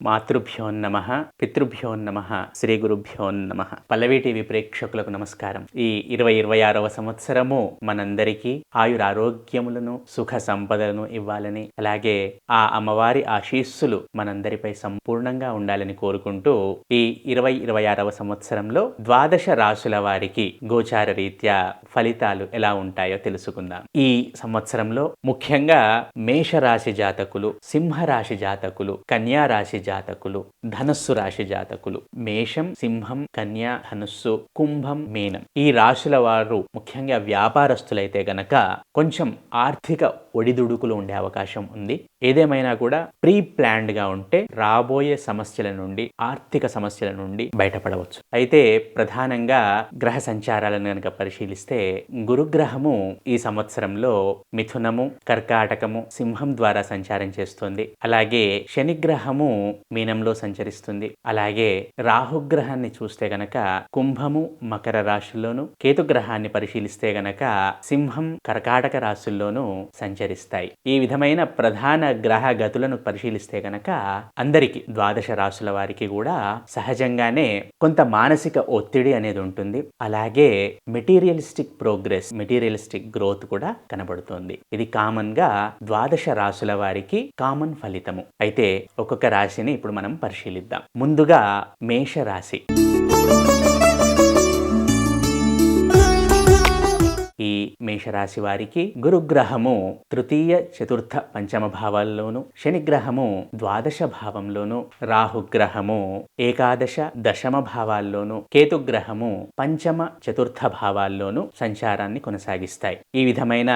మాతృభ్యో నమః, పితృభ్యో నమః, శ్రీ గురుభ్యో నమః. పల్లవి టీవీ ప్రేక్షకులకు నమస్కారం. ఈ 2026వ సంవత్సరము మనందరికీ ఆయురారోగ్యములను, సుఖ సంపదలను ఇవ్వాలని, అలాగే ఆ అమ్మవారి ఆశీస్సులు మనందరిపై సంపూర్ణంగా ఉండాలని కోరుకుంటూ ఈ 2026వ సంవత్సరంలో ద్వాదశ రాశుల వారికి గోచార రీత్యా ఫలితాలు ఎలా ఉంటాయో తెలుసుకుందాం. ఈ సంవత్సరంలో ముఖ్యంగా మేషరాశి జాతకులు, సింహరాశి జాతకులు, కన్యా రాశి జాతకులు, ధనస్సు రాశి జాతకులు, మేషం, సింహం, కన్యా, ధనుస్సు, కుంభం, మీనం ఈ రాశుల వారు ముఖ్యంగా వ్యాపారస్తులైతే గనక కొంచెం ఆర్థిక ఒడిదుడుకులు ఉండే అవకాశం ఉంది. ఏదేమైనా కూడా ప్రీ ప్లాన్డ్ గా ఉంటే రాబోయే సమస్యల నుండి, ఆర్థిక సమస్యల నుండి బయటపడవచ్చు. అయితే ప్రధానంగా గ్రహ సంచారాలను కనుక పరిశీలిస్తే గురుగ్రహము ఈ సంవత్సరంలో మిథునము, కర్కాటకము, సింహం ద్వారా సంచారం చేస్తుంది. అలాగే శనిగ్రహము మీనంలో సంచరిస్తుంది. అలాగే రాహుగ్రహాన్ని చూస్తే గనక కుంభము, మకర రాశుల్లోను, కేతుగ్రహాన్ని పరిశీలిస్తే గనక సింహం, కర్కాటక రాశుల్లోనూ సంచరిస్తాయి. ఈ విధమైన ప్రధాన గ్రహ గతులను పరిశీలిస్తే గనక అందరికీ ద్వాదశ రాశుల వారికి కూడా సహజంగానే కొంత మానసిక ఒత్తిడి అనేది ఉంటుంది. అలాగే మెటీరియలిస్టిక్ ప్రోగ్రెస్, మెటీరియలిస్టిక్ గ్రోత్ కూడా కనబడుతుంది. ఇది కామన్ గా ద్వాదశ రాశుల వారికి కామన్ ఫలితము. అయితే ఒక్కొక్క రాశిని ఇప్పుడు మనం పరిశీలిద్దాం. ముందుగా మేషరాశి. ఈ మేషరాశి వారికి గురుగ్రహము తృతీయ, చతుర్థ, పంచమ భావాల్లోను, శనిగ్రహము ద్వాదశ భావంలోను, రాహుగ్రహము ఏకాదశ, దశమ భావాల్లోను, కేతుగ్రహము పంచమ, చతుర్థ భావాల్లోను సంచారాన్ని కొనసాగిస్తాయి. ఈ విధమైన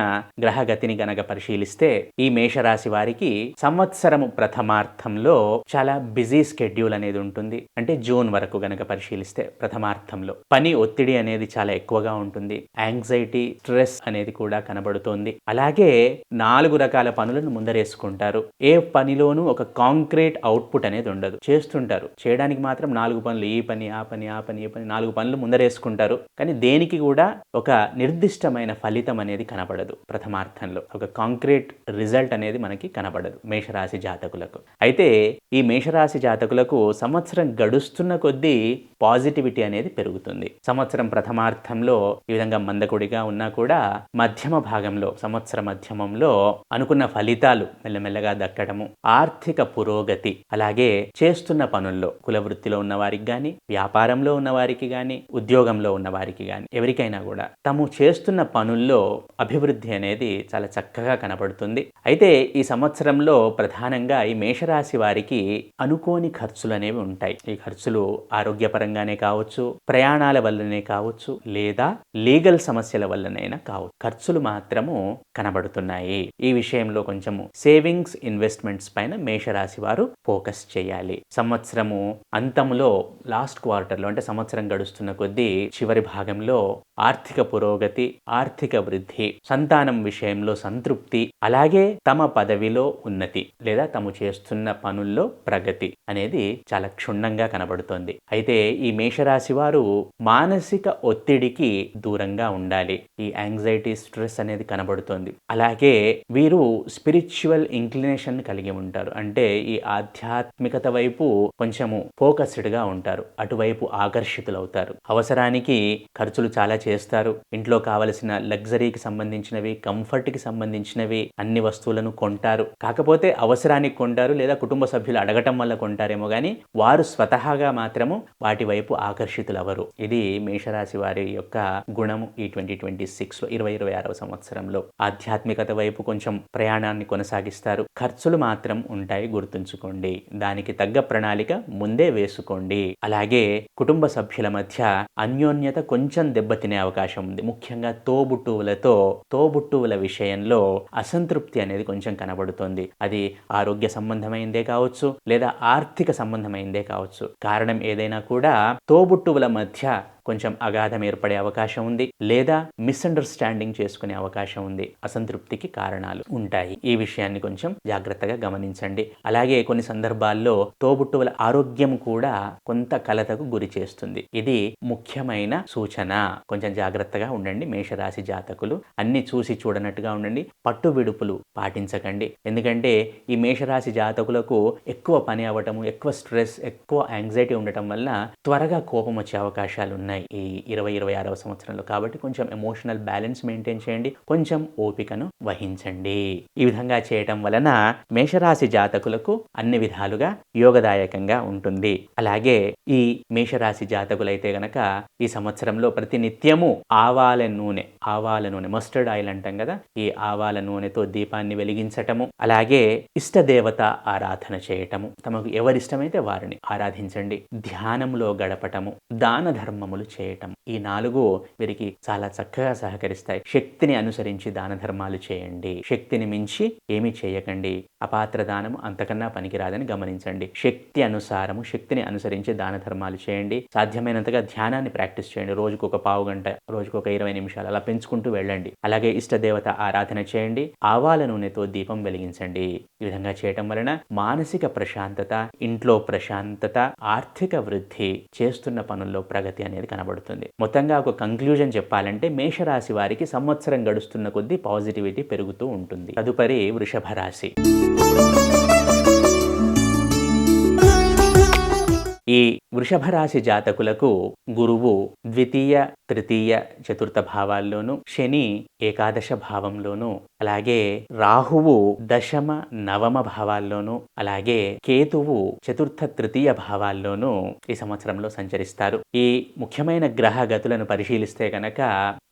గ్రహగతిని గనక పరిశీలిస్తే ఈ మేషరాశి వారికి సంవత్సరము ప్రథమార్థంలో చాలా బిజీ స్కెడ్యూల్ అనేది ఉంటుంది. అంటే జూన్ వరకు గనక పరిశీలిస్తే ప్రథమార్థంలో పని ఒత్తిడి అనేది చాలా ఎక్కువగా ఉంటుంది. యాంగ్జైటీ, స్ట్రెస్ అనేది కూడా కనబడుతోంది. అలాగే 4 రకాల పనులను ముందరేసుకుంటారు. ఏ పనిలోనూ ఒక కాంక్రీట్ అవుట్పుట్ అనేది ఉండదు. చేస్తుంటారు, చేయడానికి మాత్రం 4 పనులు, ఈ పని, ఆ పని, ఆ పని, ఈ పని, 4 పనులు ముందరేసుకుంటారు. కానీ దేనికి కూడా ఒక నిర్దిష్టమైన ఫలితం అనేది కనబడదు. ప్రథమార్థంలో ఒక కాంక్రీట్ రిజల్ట్ అనేది మనకి కనబడదు మేషరాశి జాతకులకు. అయితే ఈ మేషరాశి జాతకులకు సంవత్సరం గడుస్తున్న కొద్దీ పాజిటివిటీ అనేది పెరుగుతుంది. సంవత్సరం ప్రథమార్థంలో ఈ విధంగా మందకొడిగా ఉన్నా కూడా మధ్యమ భాగంలో, సంవత్సర మధ్యమంలో అనుకున్న ఫలితాలు మెల్లమెల్లగా దక్కడము, ఆర్థిక పురోగతి, అలాగే చేస్తున్న పనుల్లో కుల వృత్తిలో ఉన్న వారికి కానీ, వ్యాపారంలో ఉన్న వారికి కానీ, ఉద్యోగంలో ఉన్న వారికి కానీ, ఎవరికైనా కూడా తాము చేస్తున్న పనుల్లో అభివృద్ధి అనేది చాలా చక్కగా కనబడుతుంది. అయితే ఈ సంవత్సరంలో ప్రధానంగా ఈ మేషరాశి వారికి అనుకోని ఖర్చులు అనేవి ఉంటాయి. ఈ ఖర్చులు ఆరోగ్యపరంగానే కావచ్చు, ప్రయాణాల వల్లనే కావచ్చు, లేదా లీగల్ సమస్యల వల్లనైనా కావచ్చు. ఖర్చులు మాత్రము కనబడుతున్నాయి. ఈ విషయంలో కొంచెము సేవింగ్స్, ఇన్వెస్ట్మెంట్స్ పైన మేషరాశి వారు ఫోకస్ చేయాలి. సంవత్సరము అంతంలో, లాస్ట్ క్వార్టర్లో, అంటే సంవత్సరం గడుస్తున్న కొద్దీ చివరి భాగంలో ఆర్థిక పురోగతి, ఆర్థిక వృద్ధి, సంతానం విషయంలో సంతృప్తి, అలాగే తమ పదవిలో ఉన్నతి లేదా తాము చేస్తున్న పనుల్లో ప్రగతి అనేది చాలా క్షుణ్ణంగా కనబడుతోంది. అయితే ఈ మేషరాశి వారు మానసిక ఒత్తిడికి దూరంగా ఉండాలి. ఈ యాంగ్జైటీ, స్ట్రెస్ అనేది కనబడుతోంది. అలాగే వీరు స్పిరిచువల్ ఇంక్లినేషన్ కలిగి ఉంటారు. అంటే ఈ ఆధ్యాత్మికత వైపు కొంచెము ఫోకస్డ్గా ఉంటారు. అటువైపు ఆకర్షితులవుతారు. అవసరానికి ఖర్చులు చాలా చేస్తారు. ఇంట్లో కావలసిన లగ్జరీకి సంబంధించినవి, కంఫర్ట్కి సంబంధించినవి అన్ని వస్తువులను కొంటారు. కాకపోతే అవసరానికి కొంటారు, లేదా కుటుంబ సభ్యులు అడగటం వల్ల కొంటారేమో కానీ వారు స్వతహాగా మాత్రము వాటి వైపు ఆకర్షితులవరు. ఇది మేషరాశి వారి యొక్క గుణము. ఈ 2026లో 2026వ సంవత్సరంలో ఆధ్యాత్మికత వైపు కొంచెం ప్రయాణాన్ని కొనసాగిస్తారు. ఖర్చులు మాత్రం ఉంటాయి, గుర్తుంచుకోండి. దానికి తగ్గ ప్రణాళిక ముందే వేసుకోండి. అలాగే కుటుంబ సభ్యుల మధ్య అన్యోన్యత కొంచెం దెబ్బతినే అవకాశం ఉంది. ముఖ్యంగా తోబుట్టువుల విషయంలో అసంతృప్తి అనేది కొంచెం కనబడుతోంది. అది ఆరోగ్య సంబంధమైందే కావచ్చు, లేదా ఆర్థిక సంబంధమైందే కావచ్చు. కారణం ఏదైనా కూడా తోబుట్టువుల మధ్య కొంచెం అగాధం ఏర్పడే అవకాశం ఉంది, లేదా మిస్అండర్స్టాండింగ్ చేసుకునే అవకాశం ఉంది. అసంతృప్తికి కారణాలు ఉంటాయి. ఈ విషయాన్ని కొంచెం జాగ్రత్తగా గమనించండి. అలాగే కొన్ని సందర్భాల్లో తోబుట్టువుల ఆరోగ్యం కూడా కొంత కలతకు గురి చేస్తుంది. ఇది ముఖ్యమైన సూచన. కొంచెం జాగ్రత్తగా ఉండండి మేషరాశి జాతకులు. అన్ని చూసి చూడనట్టుగా ఉండండి. పట్టు విడుపులు పాటించకండి. ఎందుకంటే ఈ మేషరాశి జాతకులకు ఎక్కువ పని అవ్వటము, ఎక్కువ స్ట్రెస్, ఎక్కువ యాంగ్జైటీ ఉండటం వల్ల త్వరగా కోపం వచ్చే అవకాశాలు ఉన్నాయి ఈ 2026వ సంవత్సరంలో. కాబట్టి కొంచెం ఎమోషనల్ బ్యాలెన్స్ మెయింటైన్ చేయండి. కొంచెం ఓపికను వహించండి. ఈ విధంగా చేయటం వలన మేషరాశి జాతకులకు అన్ని విధాలుగా యోగదాయకంగా ఉంటుంది. అలాగే ఈ మేషరాశి జాతకులైతే గనక ఈ సంవత్సరంలో ప్రతి నిత్యము ఆవాల నూనె మస్టర్డ్ ఆయిల్ అంటాం కదా, ఈ ఆవాల నూనెతో దీపాన్ని వెలిగించటము, అలాగే ఇష్టదేవత ఆరాధన చేయటము, తమకు ఎవరిష్టమైతే వారిని ఆరాధించండి, ధ్యానంలో గడపటము, దాన ధర్మములు చేయటం, ఈ 4 వీరికి చాలా చక్కగా సహకరిస్తాయి. శక్తిని అనుసరించి దాన ధర్మాలు చేయండి. శక్తిని మించి ఏమీ చేయకండి. అపాత్ర దానము అంతకన్నా పనికిరాదని గమనించండి. శక్తిని అనుసరించి దాన ధర్మాలు చేయండి. సాధ్యమైనంతగా ధ్యానాన్ని ప్రాక్టీస్ చేయండి. రోజుకు ఒక పావు గంట, రోజుకు ఒక 20 నిమిషాలు అలా పెంచుకుంటూ వెళ్ళండి. అలాగే ఇష్టదేవత ఆరాధన చేయండి. ఆవాల నూనెతో దీపం వెలిగించండి. ఈ విధంగా చేయటం వలన మానసిక ప్రశాంతత, ఇంట్లో ప్రశాంతత, ఆర్థిక వృద్ధి, చేస్తున్న పనుల్లో ప్రగతి అనేది కనబడుతుంది. మొత్తంగా ఒక కంక్లూజన్ చెప్పాలంటే మేషరాశి వారికి సంవత్సరం గడుస్తున్న కొద్దీ పాజిటివిటీ పెరుగుతూ ఉంటుంది. తదుపరి వృషభ రాశి. ఈ వృషభ రాశి జాతకులకు గురువు ద్వితీయ, తృతీయ, చతుర్థ భావాల్లోనూ, శని ఏకాదశ భావంలోనూ, అలాగే రాహువు దశమ, నవమ భావాల్లోనూ, అలాగే కేతువు చతుర్థ, తృతీయ భావాల్లోనూ ఈ సంవత్సరంలో సంచరిస్తారు. ఈ ముఖ్యమైన గ్రహ గతులను పరిశీలిస్తే కనుక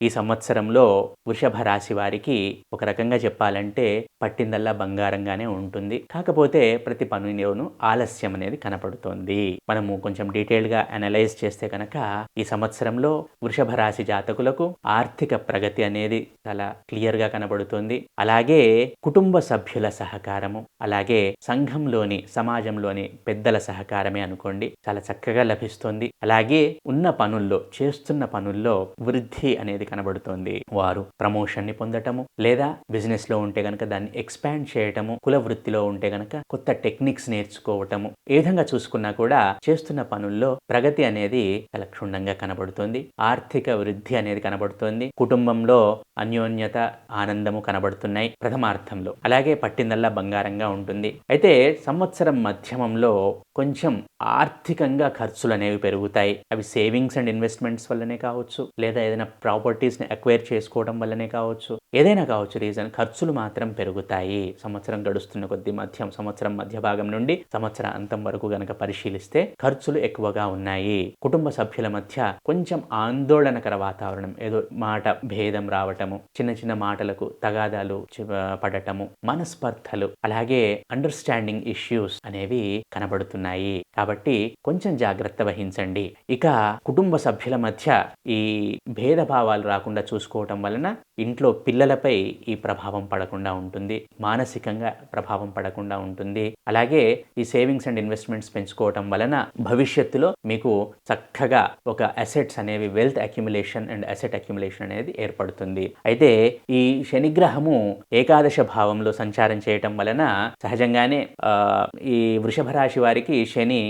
ఈ సంవత్సరంలో వృషభ రాశి వారికి ఒక రకంగా చెప్పాలంటే పట్టిందల్లా బంగారంగానే ఉంటుంది. కాకపోతే ప్రతి పనిలోనూ ఆలస్యం అనేది కనపడుతోంది. మనము కొంచెం డీటెయిల్గా అనలైజ్ చేస్తే కనుక ఈ సంవత్సరంలో వృషభ రాశి జాతకులకు ఆర్థిక ప్రగతి అనేది చాలా క్లియర్గా కనబడుతుంది. అలాగే కుటుంబ సభ్యుల సహకారము, అలాగే సంఘంలోని, సమాజంలోని పెద్దల సహకారమే అనుకోండి, చాలా చక్కగా లభిస్తుంది. అలాగే చేస్తున్న పనుల్లో వృద్ధి అనేది కనబడుతోంది. వారు ప్రమోషన్ని పొందటము, లేదా బిజినెస్ లో ఉంటే గనక దాన్ని ఎక్స్పాండ్ చేయటము, కుల వృత్తిలో ఉంటే గనక కొత్త టెక్నిక్స్ నేర్చుకోవటము, ఏ విధంగా చూసుకున్నా కూడా చేస్తున్న పనుల్లో ప్రగతి అనేది చాలా క్షుణ్ణంగా కనబడుతుంది. ఆర్థిక వృద్ధి అనేది కనబడుతుంది. కుటుంబంలో అన్యోన్యత, ఆనందము కనబడుతున్నాయి ప్రథమార్థంలో. అలాగే పట్టిందల్లా బంగారంగా ఉంటుంది. అయితే సంవత్సరం మధ్యమంలో కొంచెం ఆర్థికంగా ఖర్చులు అనేవి పెరుగుతాయి. అవి సేవింగ్స్ అండ్ ఇన్వెస్ట్మెంట్స్ వల్లనే కావచ్చు, లేదా ఏదైనా ప్రాపర్టీస్ని అక్వైర్ చేసుకోవడం వల్లనే కావచ్చు, ఏదైనా కావచ్చు రీజన్. ఖర్చులు మాత్రం పెరుగుతాయి సంవత్సరం గడుస్తున్న కొద్దీ. సంవత్సరం మధ్య భాగం నుండి సంవత్సర అంతం వరకు గనక పరిశీలిస్తే ఖర్చులు ఎక్కువగా ఉన్నాయి. కుటుంబ సభ్యుల మధ్య కొంచెం ఆందోళనకర వాతావరణం, ఏదో మాట భేదం రావటము, చిన్న చిన్న మాటలకు తగాదాలు పడటము, మనస్పర్ధలు, అలాగే అండర్స్టాండింగ్ ఇష్యూస్ అనేవి కనబడుతున్నాయి. కాబట్టి కొంచెం జాగ్రత్త వహించండి. ఇక కుటుంబ సభ్యుల మధ్య ఈ భేదభావాలు రాకుండా చూసుకోవటం వలన ఇంట్లో పిల్లలపై ఈ ప్రభావం పడకుండా ఉంటుంది, మానసికంగా ప్రభావం పడకుండా ఉంటుంది. అలాగే ఈ సేవింగ్స్ అండ్ ఇన్వెస్ట్మెంట్స్ పెంచుకోవటం వలన భవిష్యత్తులో మీకు చక్కగా ఒక అసెట్స్ అనేవి, wealth accumulation and asset accumulation అనేది ఏర్పడుతుంది. అయితే ఈ శనిగ్రహము ఏకాదశ భావంలో సంచారం చేయటం వలన సహజంగానే ఈ వృషభ రాశి వారికి శని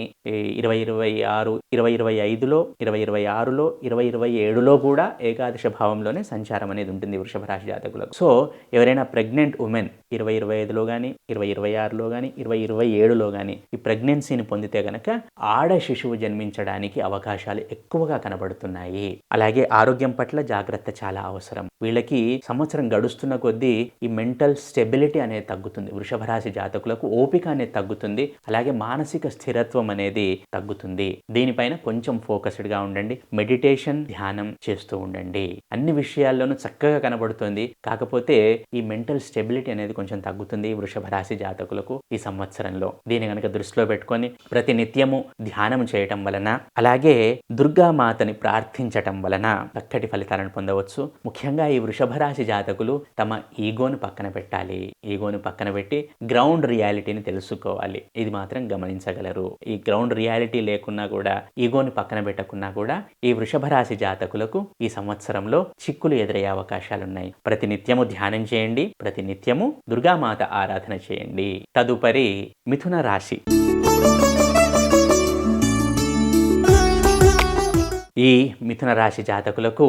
2025లో, 2026లో, 2027లో కూడా ఏకాదశ భావంలోనే సంచారం అనేది ఉంటుంది వృషభ రాశి జాతకులకు. సో ఎవరైనా ప్రెగ్నెంట్ ఉమెన్ 2025లో కానీ, 2026లో కానీ, 2027లో కానీ ఈ ప్రెగ్నెన్సీని పొందితే గనక ఆడ శిశువు జన్మించడానికి అవకాశాలు ఎక్కువగా కనబడుతున్నాయి. అలాగే ఆరోగ్యం పట్ల జాగ్రత్త చాలా అవసరం. వీళ్ళకి సంవత్సరం గడుస్తున్న కొద్దీ ఈ మెంటల్ స్టెబిలిటీ అనేది తగ్గుతుంది. వృషభ రాశి జాతకులకు ఓపిక అనేది తగ్గుతుంది. అలాగే మానసిక స్థిరత్వం అనేది తగ్గుతుంది. దీనిపైన కొంచెం ఫోకస్డ్గా ఉండండి. మెడిటేషన్, ధ్యానం చేస్తూ ఉండండి. అన్ని విషయాల్లోనూ చక్కగా కనబడుతుంది. కాకపోతే ఈ మెంటల్ స్టెబిలిటీ అనేది కొంచెం తగ్గుతుంది వృషభ రాశి జాతకులకు ఈ సంవత్సరంలో. దీన్ని కనుక దృష్టిలో పెట్టుకొని ప్రతి నిత్యము ధ్యానం చేయటం వలన, అలాగే దుర్గామాతని ప్రార్థించటం వలన చక్కటి ఫలితాలను పొందవచ్చు. ముఖ్యంగా ఈ వృషభ రాశి జాతకులు తమ ఈగోను పక్కన పెట్టాలి. ఈగోను పక్కన పెట్టి గ్రౌండ్ రియాలిటీని తెలుసుకోవాలి. ఇది మాత్రం గమనించగలరు. ఈ గ్రౌండ్ రియాలిటీ లేకున్నా కూడా, ఈగోని పక్కన పెట్టకున్నా కూడా ఈ వృషభ రాశి జాతకులకు ఈ సంవత్సరంలో చిక్కులు ఎదురయ్యే అవకాశాలున్నాయి. ప్రతి నిత్యము ధ్యానం చేయండి, ప్రతి నిత్యము దుర్గామాత ఆరాధన చేయండి. తదుపరి మిథున రాశి. ఈ మిథున రాశి జాతకులకు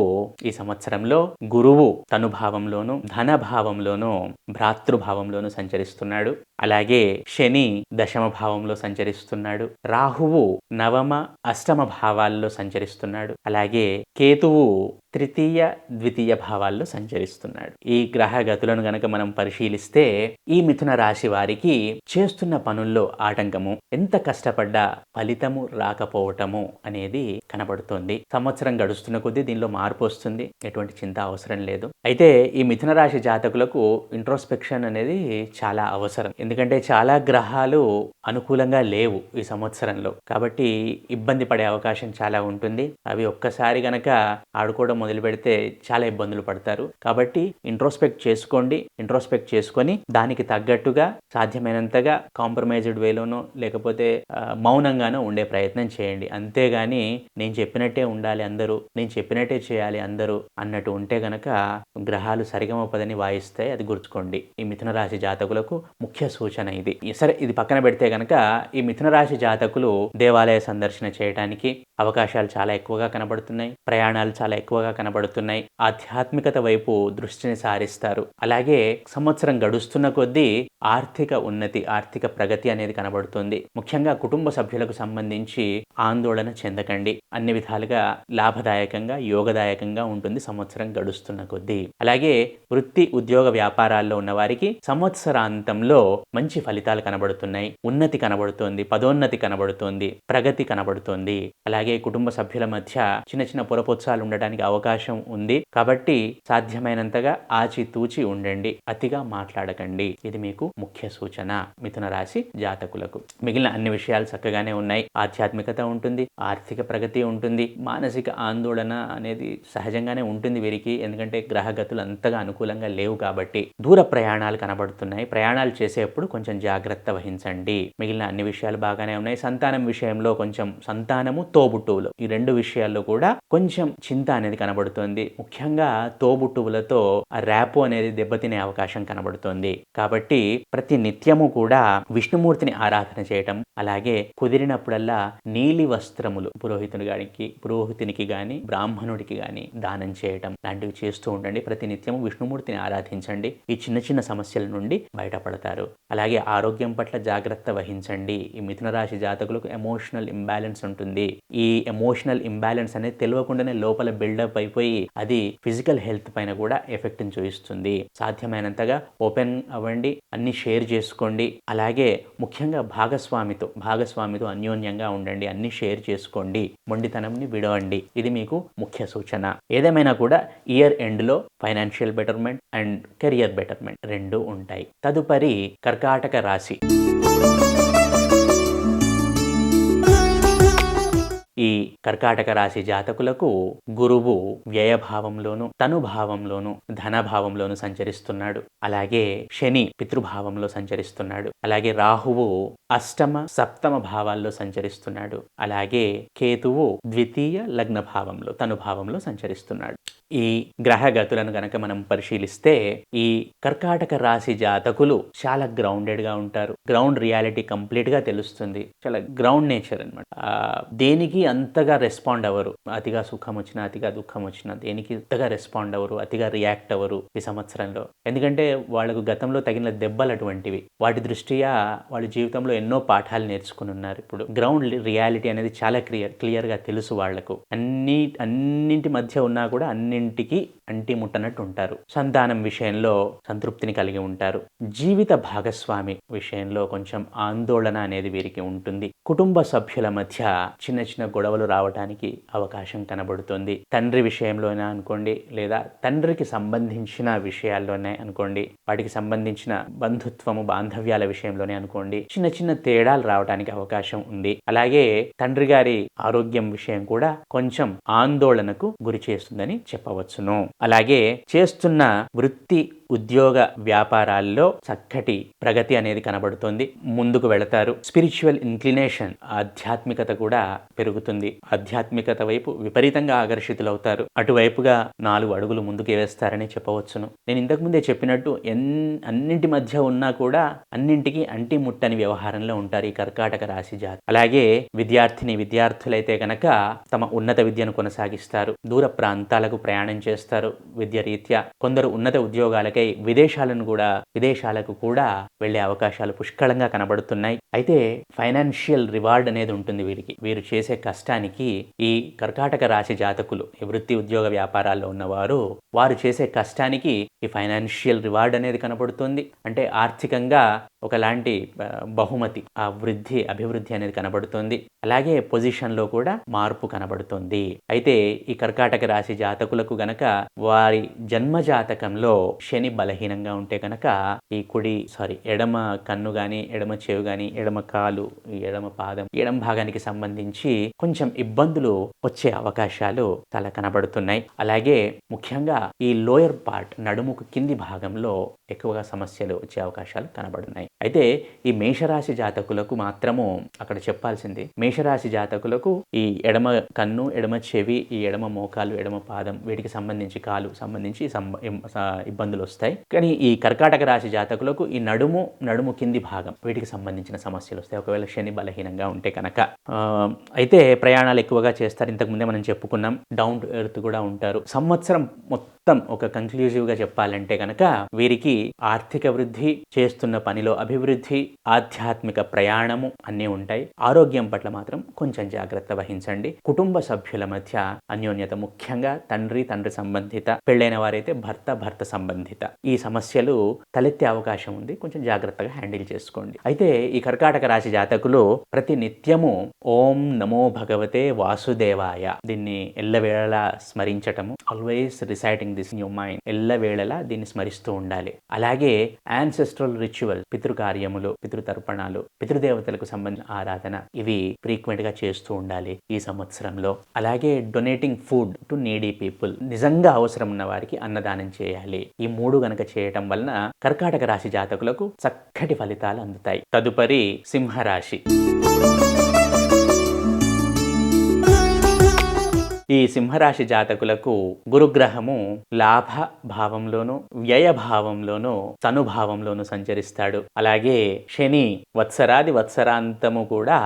ఈ సంవత్సరంలో గురువు తనుభావంలోను, ధనభావంలోను, భ్రాతృభావంలోను సంచరిస్తున్నాడు. అలాగే శని దశమ భావంలో సంచరిస్తున్నాడు. రాహువు నవమ, అష్టమ భావాల్లో సంచరిస్తున్నాడు. అలాగే కేతువు తృతీయ, ద్వితీయ భావాల్లో సంచరిస్తున్నాడు. ఈ గ్రహ గతులను గనక మనం పరిశీలిస్తే ఈ మిథున రాశి వారికి చేస్తున్న పనుల్లో ఆటంకము, ఎంత కష్టపడ్డా ఫలితము రాకపోవటము అనేది కనబడుతోంది. సంవత్సరం గడుస్తున్న కొద్దీ దీనిలో మార్పు వస్తుంది, ఎటువంటి చింత అవసరం లేదు. అయితే ఈ మిథున రాశి జాతకులకు ఇంట్రోస్పెక్షన్ అనేది చాలా అవసరం. ఎందుకంటే చాలా గ్రహాలు అనుకూలంగా లేవు ఈ సంవత్సరంలో, కాబట్టి ఇబ్బంది పడే అవకాశం చాలా ఉంటుంది. అవి ఒక్కసారి గనక ఆడుకోవడం మొదలు పెడితే చాలా ఇబ్బందులు పడతారు. కాబట్టి ఇంట్రోస్పెక్ట్ చేసుకోండి. ఇంట్రోస్పెక్ట్ చేసుకొని దానికి తగ్గట్టుగా సాధ్యమైనంతగా కాంప్రమైజ్డ్ వేలోనో లేకపోతే మౌనంగానో ఉండే ప్రయత్నం చేయండి. అంతేగాని నేను చెప్పినట్టే ఉండాలి అందరూ, నేను చెప్పినట్టే చేయాలి అందరూ అన్నట్టు ఉంటే గనక గ్రహాలు సరిగమపదని వాయిస్తాయి. అది గుర్తుకోండి. ఈ మిథున రాశి జాతకులకు ముఖ్య సూచన ఇది. సరే, ఇది పక్కన పెడితే గనక ఈ మిథున రాశి జాతకులు దేవాలయ సందర్శన చేయడానికి అవకాశాలు చాలా ఎక్కువగా కనబడుతున్నాయి. ప్రయాణాలు చాలా ఎక్కువగా కనబడుతున్నాయి. ఆధ్యాత్మికత వైపు దృష్టిని సారిస్తారు. అలాగే సంవత్సరం గడుస్తున్న కొద్దీ ఆర్థిక ఉన్నతి, ఆర్థిక ప్రగతి అనేది కనబడుతుంది. ముఖ్యంగా కుటుంబ సభ్యులకు సంబంధించి ఆందోళన చెందకండి. అన్ని విధాలుగా లాభదాయకంగా, యోగదాయకంగా ఉంటుంది సంవత్సరం గడుస్తున్న కొద్దీ. అలాగే వృత్తి, ఉద్యోగ, వ్యాపారాల్లో ఉన్న వారికి సంవత్సరాంతంలో మంచి ఫలితాలు కనబడుతున్నాయి. ఉన్నతి కనబడుతోంది, పదోన్నతి కనబడుతోంది, ప్రగతి కనబడుతోంది. అలాగే కుటుంబ సభ్యుల మధ్య చిన్న చిన్న పురపొత్సాలు ఉండడానికి అవకాశం ఉంది. కాబట్టి సాధ్యమైనంతగా ఆచితూచి ఉండండి, అతిగా మాట్లాడకండి. ఇది మీకు ముఖ్య సూచన మిథున రాశి జాతకులకు. మిగిలిన అన్ని విషయాలు చక్కగానే ఉన్నాయి. ఆధ్యాత్మికత ఉంటుంది, ఆర్థిక ప్రగతి ఉంటుంది, మానసిక ఆందోళన అనేది సహజంగానే ఉంటుంది వీరికి. ఎందుకంటే గ్రహగతులు అంతగా అనుకూలంగా లేవు కాబట్టి. దూర ప్రయాణాలు కనబడుతున్నాయి. ప్రయాణాలు చేసేప్పుడు కొంచెం జాగ్రత్త వహించండి. మిగిలిన అన్ని విషయాలు బాగానే ఉన్నాయి. సంతానం విషయంలో కొంచెం, సంతానము, తోబుట్టువులు, ఈ రెండు విషయాల్లో కూడా కొంచెం చింత అనేది కనబడుతోంది. ముఖ్యంగా తోబుట్టువులతో ఆ ర్యాపో అనేది దెబ్బతినే అవకాశం కనబడుతోంది. కాబట్టి ప్రతి నిత్యము కూడా విష్ణుమూర్తిని ఆరాధన చేయటం, అలాగే కుదిరినప్పుడల్లా నీలి వస్త్రములు పురోహితునికి గాని బ్రాహ్మణుడికి గాని దానం చేయటం లాంటివి చేస్తూ ఉండండి. ప్రతి నిత్యము విష్ణుమూర్తిని ఆరాధించండి. ఈ చిన్న చిన్న సమస్యల నుండి బయటపడతారు. అలాగే ఆరోగ్యం పట్ల జాగ్రత్త వహించండి. ఈ మిథున రాశి జాతకులకు ఎమోషనల్ ఇంబ్యాలెన్స్ ఉంటుంది. ఈ ఎమోషనల్ ఇంబ్యాలెన్స్ అనేది తెలియకుండానే లోపల బిల్డప్ అయిపోయి అది ఫిజికల్ హెల్త్ పైన కూడా ఎఫెక్ట్ చూపిస్తుంది. సాధ్యమైనంతగా ఓపెన్ అవ్వండి, అన్ని షేర్ చేసుకోండి. అలాగే ముఖ్యంగా భాగస్వామితో అన్యోన్యంగా ఉండండి, అన్ని షేర్ చేసుకోండి, మొండితనంని విడవండి. ఇది మీకు ముఖ్య సూచన. ఏదేమైనా కూడా ఇయర్ ఎండ్లో financial betterment and career betterment రెండు ఉంటాయి. తదుపరి కర్కాటక రాశి. ఈ కర్కాటక రాశి జాతకులకు గురువు వ్యయభావంలోను, తనుభావంలోను, ధనభావంలోను సంచరిస్తున్నాడు. అలాగే శని పితృభావంలో సంచరిస్తున్నాడు. అలాగే రాహువు అష్టమ, సప్తమ భావాల్లో సంచరిస్తున్నాడు. అలాగే కేతువు ద్వితీయ లగ్న భావంలో, తనుభావంలో సంచరిస్తున్నాడు. ఈ గ్రహ గతులను గనక మనం పరిశీలిస్తే ఈ కర్కాటక రాశి జాతకులు చాలా గ్రౌండెడ్ గా ఉంటారు. గ్రౌండ్ రియాలిటీ కంప్లీట్ గా తెలుస్తుంది. చాలా గ్రౌండ్ నేచర్ అన్నమాట. దేనికి అంతగా రెస్పాండ్ అవ్వరు. అతిగా సుఖం వచ్చినా, అతిగా దుఃఖం వచ్చినా దేనికి అంతగా రెస్పాండ్ అవ్వరు, అతిగా రియాక్ట్ అవ్వరు ఈ సంవత్సరంలో. ఎందుకంటే వాళ్ళకు గతంలో తగిన దెబ్బలు అటువంటివి. వాటి దృష్ట్యా వాళ్ళ జీవితంలో ఎన్నో పాఠాలు నేర్చుకుని ఉన్నారు. ఇప్పుడు గ్రౌండ్ రియాలిటీ అనేది చాలా క్లియర్ గా తెలుసు వాళ్లకు. అన్నింటి మధ్య ఉన్నా కూడా అన్నింటికి అంటి ముట్టనట్టు ఉంటారు. సంతానం విషయంలో సంతృప్తిని కలిగి ఉంటారు. జీవిత భాగస్వామి విషయంలో కొంచెం ఆందోళన అనేది వీరికి ఉంటుంది. కుటుంబ సభ్యుల మధ్య చిన్న చిన్న గొడవలు రావడానికి అవకాశం కనబడుతుంది. తండ్రి విషయంలోనే అనుకోండి, లేదా తండ్రికి సంబంధించిన విషయాల్లోనే అనుకోండి, వాటికి సంబంధించిన బంధుత్వము బాంధవ్యాల విషయంలోనే అనుకోండి, చిన్న చిన్న తేడాలు రావడానికి అవకాశం ఉంది. అలాగే తండ్రి గారి ఆరోగ్యం విషయం కూడా కొంచెం ఆందోళనకు గురి చేస్తుందని చెప్పవచ్చును. అలాగే చేస్తున్న వృత్తి ఉద్యోగ వ్యాపారాల్లో చక్కటి ప్రగతి అనేది కనబడుతుంది. ముందుకు వెళతారు. స్పిరిచువల్ ఇంక్లినేషన్, ఆధ్యాత్మికత కూడా పెరుగుతుంది. ఆధ్యాత్మికత వైపు విపరీతంగా ఆకర్షితులవుతారు. అటువైపుగా 4 అడుగులు ముందుకు వేస్తారని చెప్పవచ్చును. నేను ఇంతకుముందే చెప్పినట్టు అన్నింటి మధ్య ఉన్నా కూడా అన్నింటికి అంటి ముట్టని వ్యవహారంలో ఉంటారు ఈ కర్కాటక రాశి జాతి. అలాగే విద్యార్థులైతే కనుక తమ ఉన్నత విద్యను కొనసాగిస్తారు. దూర ప్రాంతాలకు ప్రయాణం చేస్తారు విద్య రీత్యా. కొందరు ఉన్నత ఉద్యోగాలకై విదేశాలకు కూడా వెళ్లే అవకాశాలు పుష్కలంగా కనబడుతున్నాయి. అయితే ఫైనాన్షియల్ రివార్డ్ అనేది ఉంటుంది వీరికి. వీరు చేసే కష్టానికి ఈ కర్కాటక రాశి జాతకులు, ఈ వృత్తి ఉద్యోగ వ్యాపారాల్లో ఉన్నవారు, వారు చేసే కష్టానికి ఈ ఫైనాన్షియల్ రివార్డ్ అనేది కనబడుతుంది. అంటే ఆర్థికంగా ఒకలాంటి బహుమతి, ఆ అభివృద్ధి అనేది కనబడుతుంది. అలాగే పొజిషన్లో కూడా మార్పు కనబడుతుంది. అయితే ఈ కర్కాటక రాశి జాతకులకు గనక వారి జన్మ జాతకంలో శని బలహీనంగా ఉంటే కనుక ఈ ఎడమ కన్ను గాని, ఎడమ చెవి గాని, ఎడమ కాలు, ఎడమ పాదం, ఎడమ భాగానికి సంబంధించి కొంచెం ఇబ్బందులు వచ్చే అవకాశాలు చాలా కనబడుతున్నాయి. అలాగే ముఖ్యంగా ఈ లోయర్ పార్ట్, నడుముకు కింది భాగంలో ఎక్కువగా సమస్యలు వచ్చే అవకాశాలు కనబడుతున్నాయి. అయితే ఈ మేషరాశి జాతకులకు మాత్రము అక్కడ చెప్పాల్సింది, మేషరాశి జాతకులకు ఈ ఎడమ కన్ను, ఎడమ చెవి, ఈ ఎడమ మోకాలు, ఎడమ పాదం, వీటికి సంబంధించి కాలు సంబంధించి ఇబ్బందులు వస్తాయి. కానీ ఈ కర్కాటక రాశి జాతకులకు ఈ నడుము కింది భాగం, వీటికి సంబంధించిన సమస్యలు వస్తాయి ఒకవేళ శని బలహీనంగా ఉంటే కనుక. అయితే ప్రయాణాలు ఎక్కువగా చేస్తారు. ఇంతకుముందే మనం చెప్పుకున్నాం. డౌన్ టు ఎర్త్ కూడా ఉంటారు. సంవత్సరం మొత్తం ఒక కంక్లూజివ్గా చెప్పాలంటే కనుక వీరికి ఆర్థిక వృద్ధి, చేస్తున్న పనిలో అభివృద్ధి, ఆధ్యాత్మిక ప్రయాణము అన్నీ ఉంటాయి. ఆరోగ్యం పట్ల మాత్రం కొంచెం జాగ్రత్త వహించండి. కుటుంబ సభ్యుల మధ్య అన్యోన్యత, ముఖ్యంగా తండ్రి సంబంధిత, పెళ్ళైన వారైతే భర్త సంబంధిత ఈ సమస్యలు తలెత్తే అవకాశం ఉంది. కొంచెం జాగ్రత్తగా హ్యాండిల్ చేసుకోండి. అయితే ఈ కర్కాటక రాశి జాతకులు ప్రతి నిత్యము ఓం నమో భగవతే వాసుదేవాయ, దీన్ని ఎల్లవేళలా స్మరించటము, always reciting this in your mind, ఎల్లవేళలా దీన్ని స్మరిస్తూ ఉండాలి. అలాగే యాన్సెస్ట్రల్ రిచువల్, పితృకార్యములు, పితృతర్పణాలు, పితృదేవతలకు సంబంధించిన ఆరాధన, ఇవి ఫ్రీక్వెంట్ గా చేస్తూ ఉండాలి ఈ సంవత్సరంలో. అలాగే donating food to needy people, నిజంగా అవసరం ఉన్న వారికి అన్నదానం చేయాలి. ఈ 3 గనక చేయటం వలన కర్కాటక రాశి జాతకులకు చక్కటి ఫలితాలు అందుతాయి. తదుపరి సింహరాశి. ఈ సింహరాశి జాతకులకు గురుగ్రహము లాభ భావంలోను, వ్యయ భావంలోను, తనుభావంలోను సంచరిస్తాడు. అలాగే శని వత్సరాంతము కూడా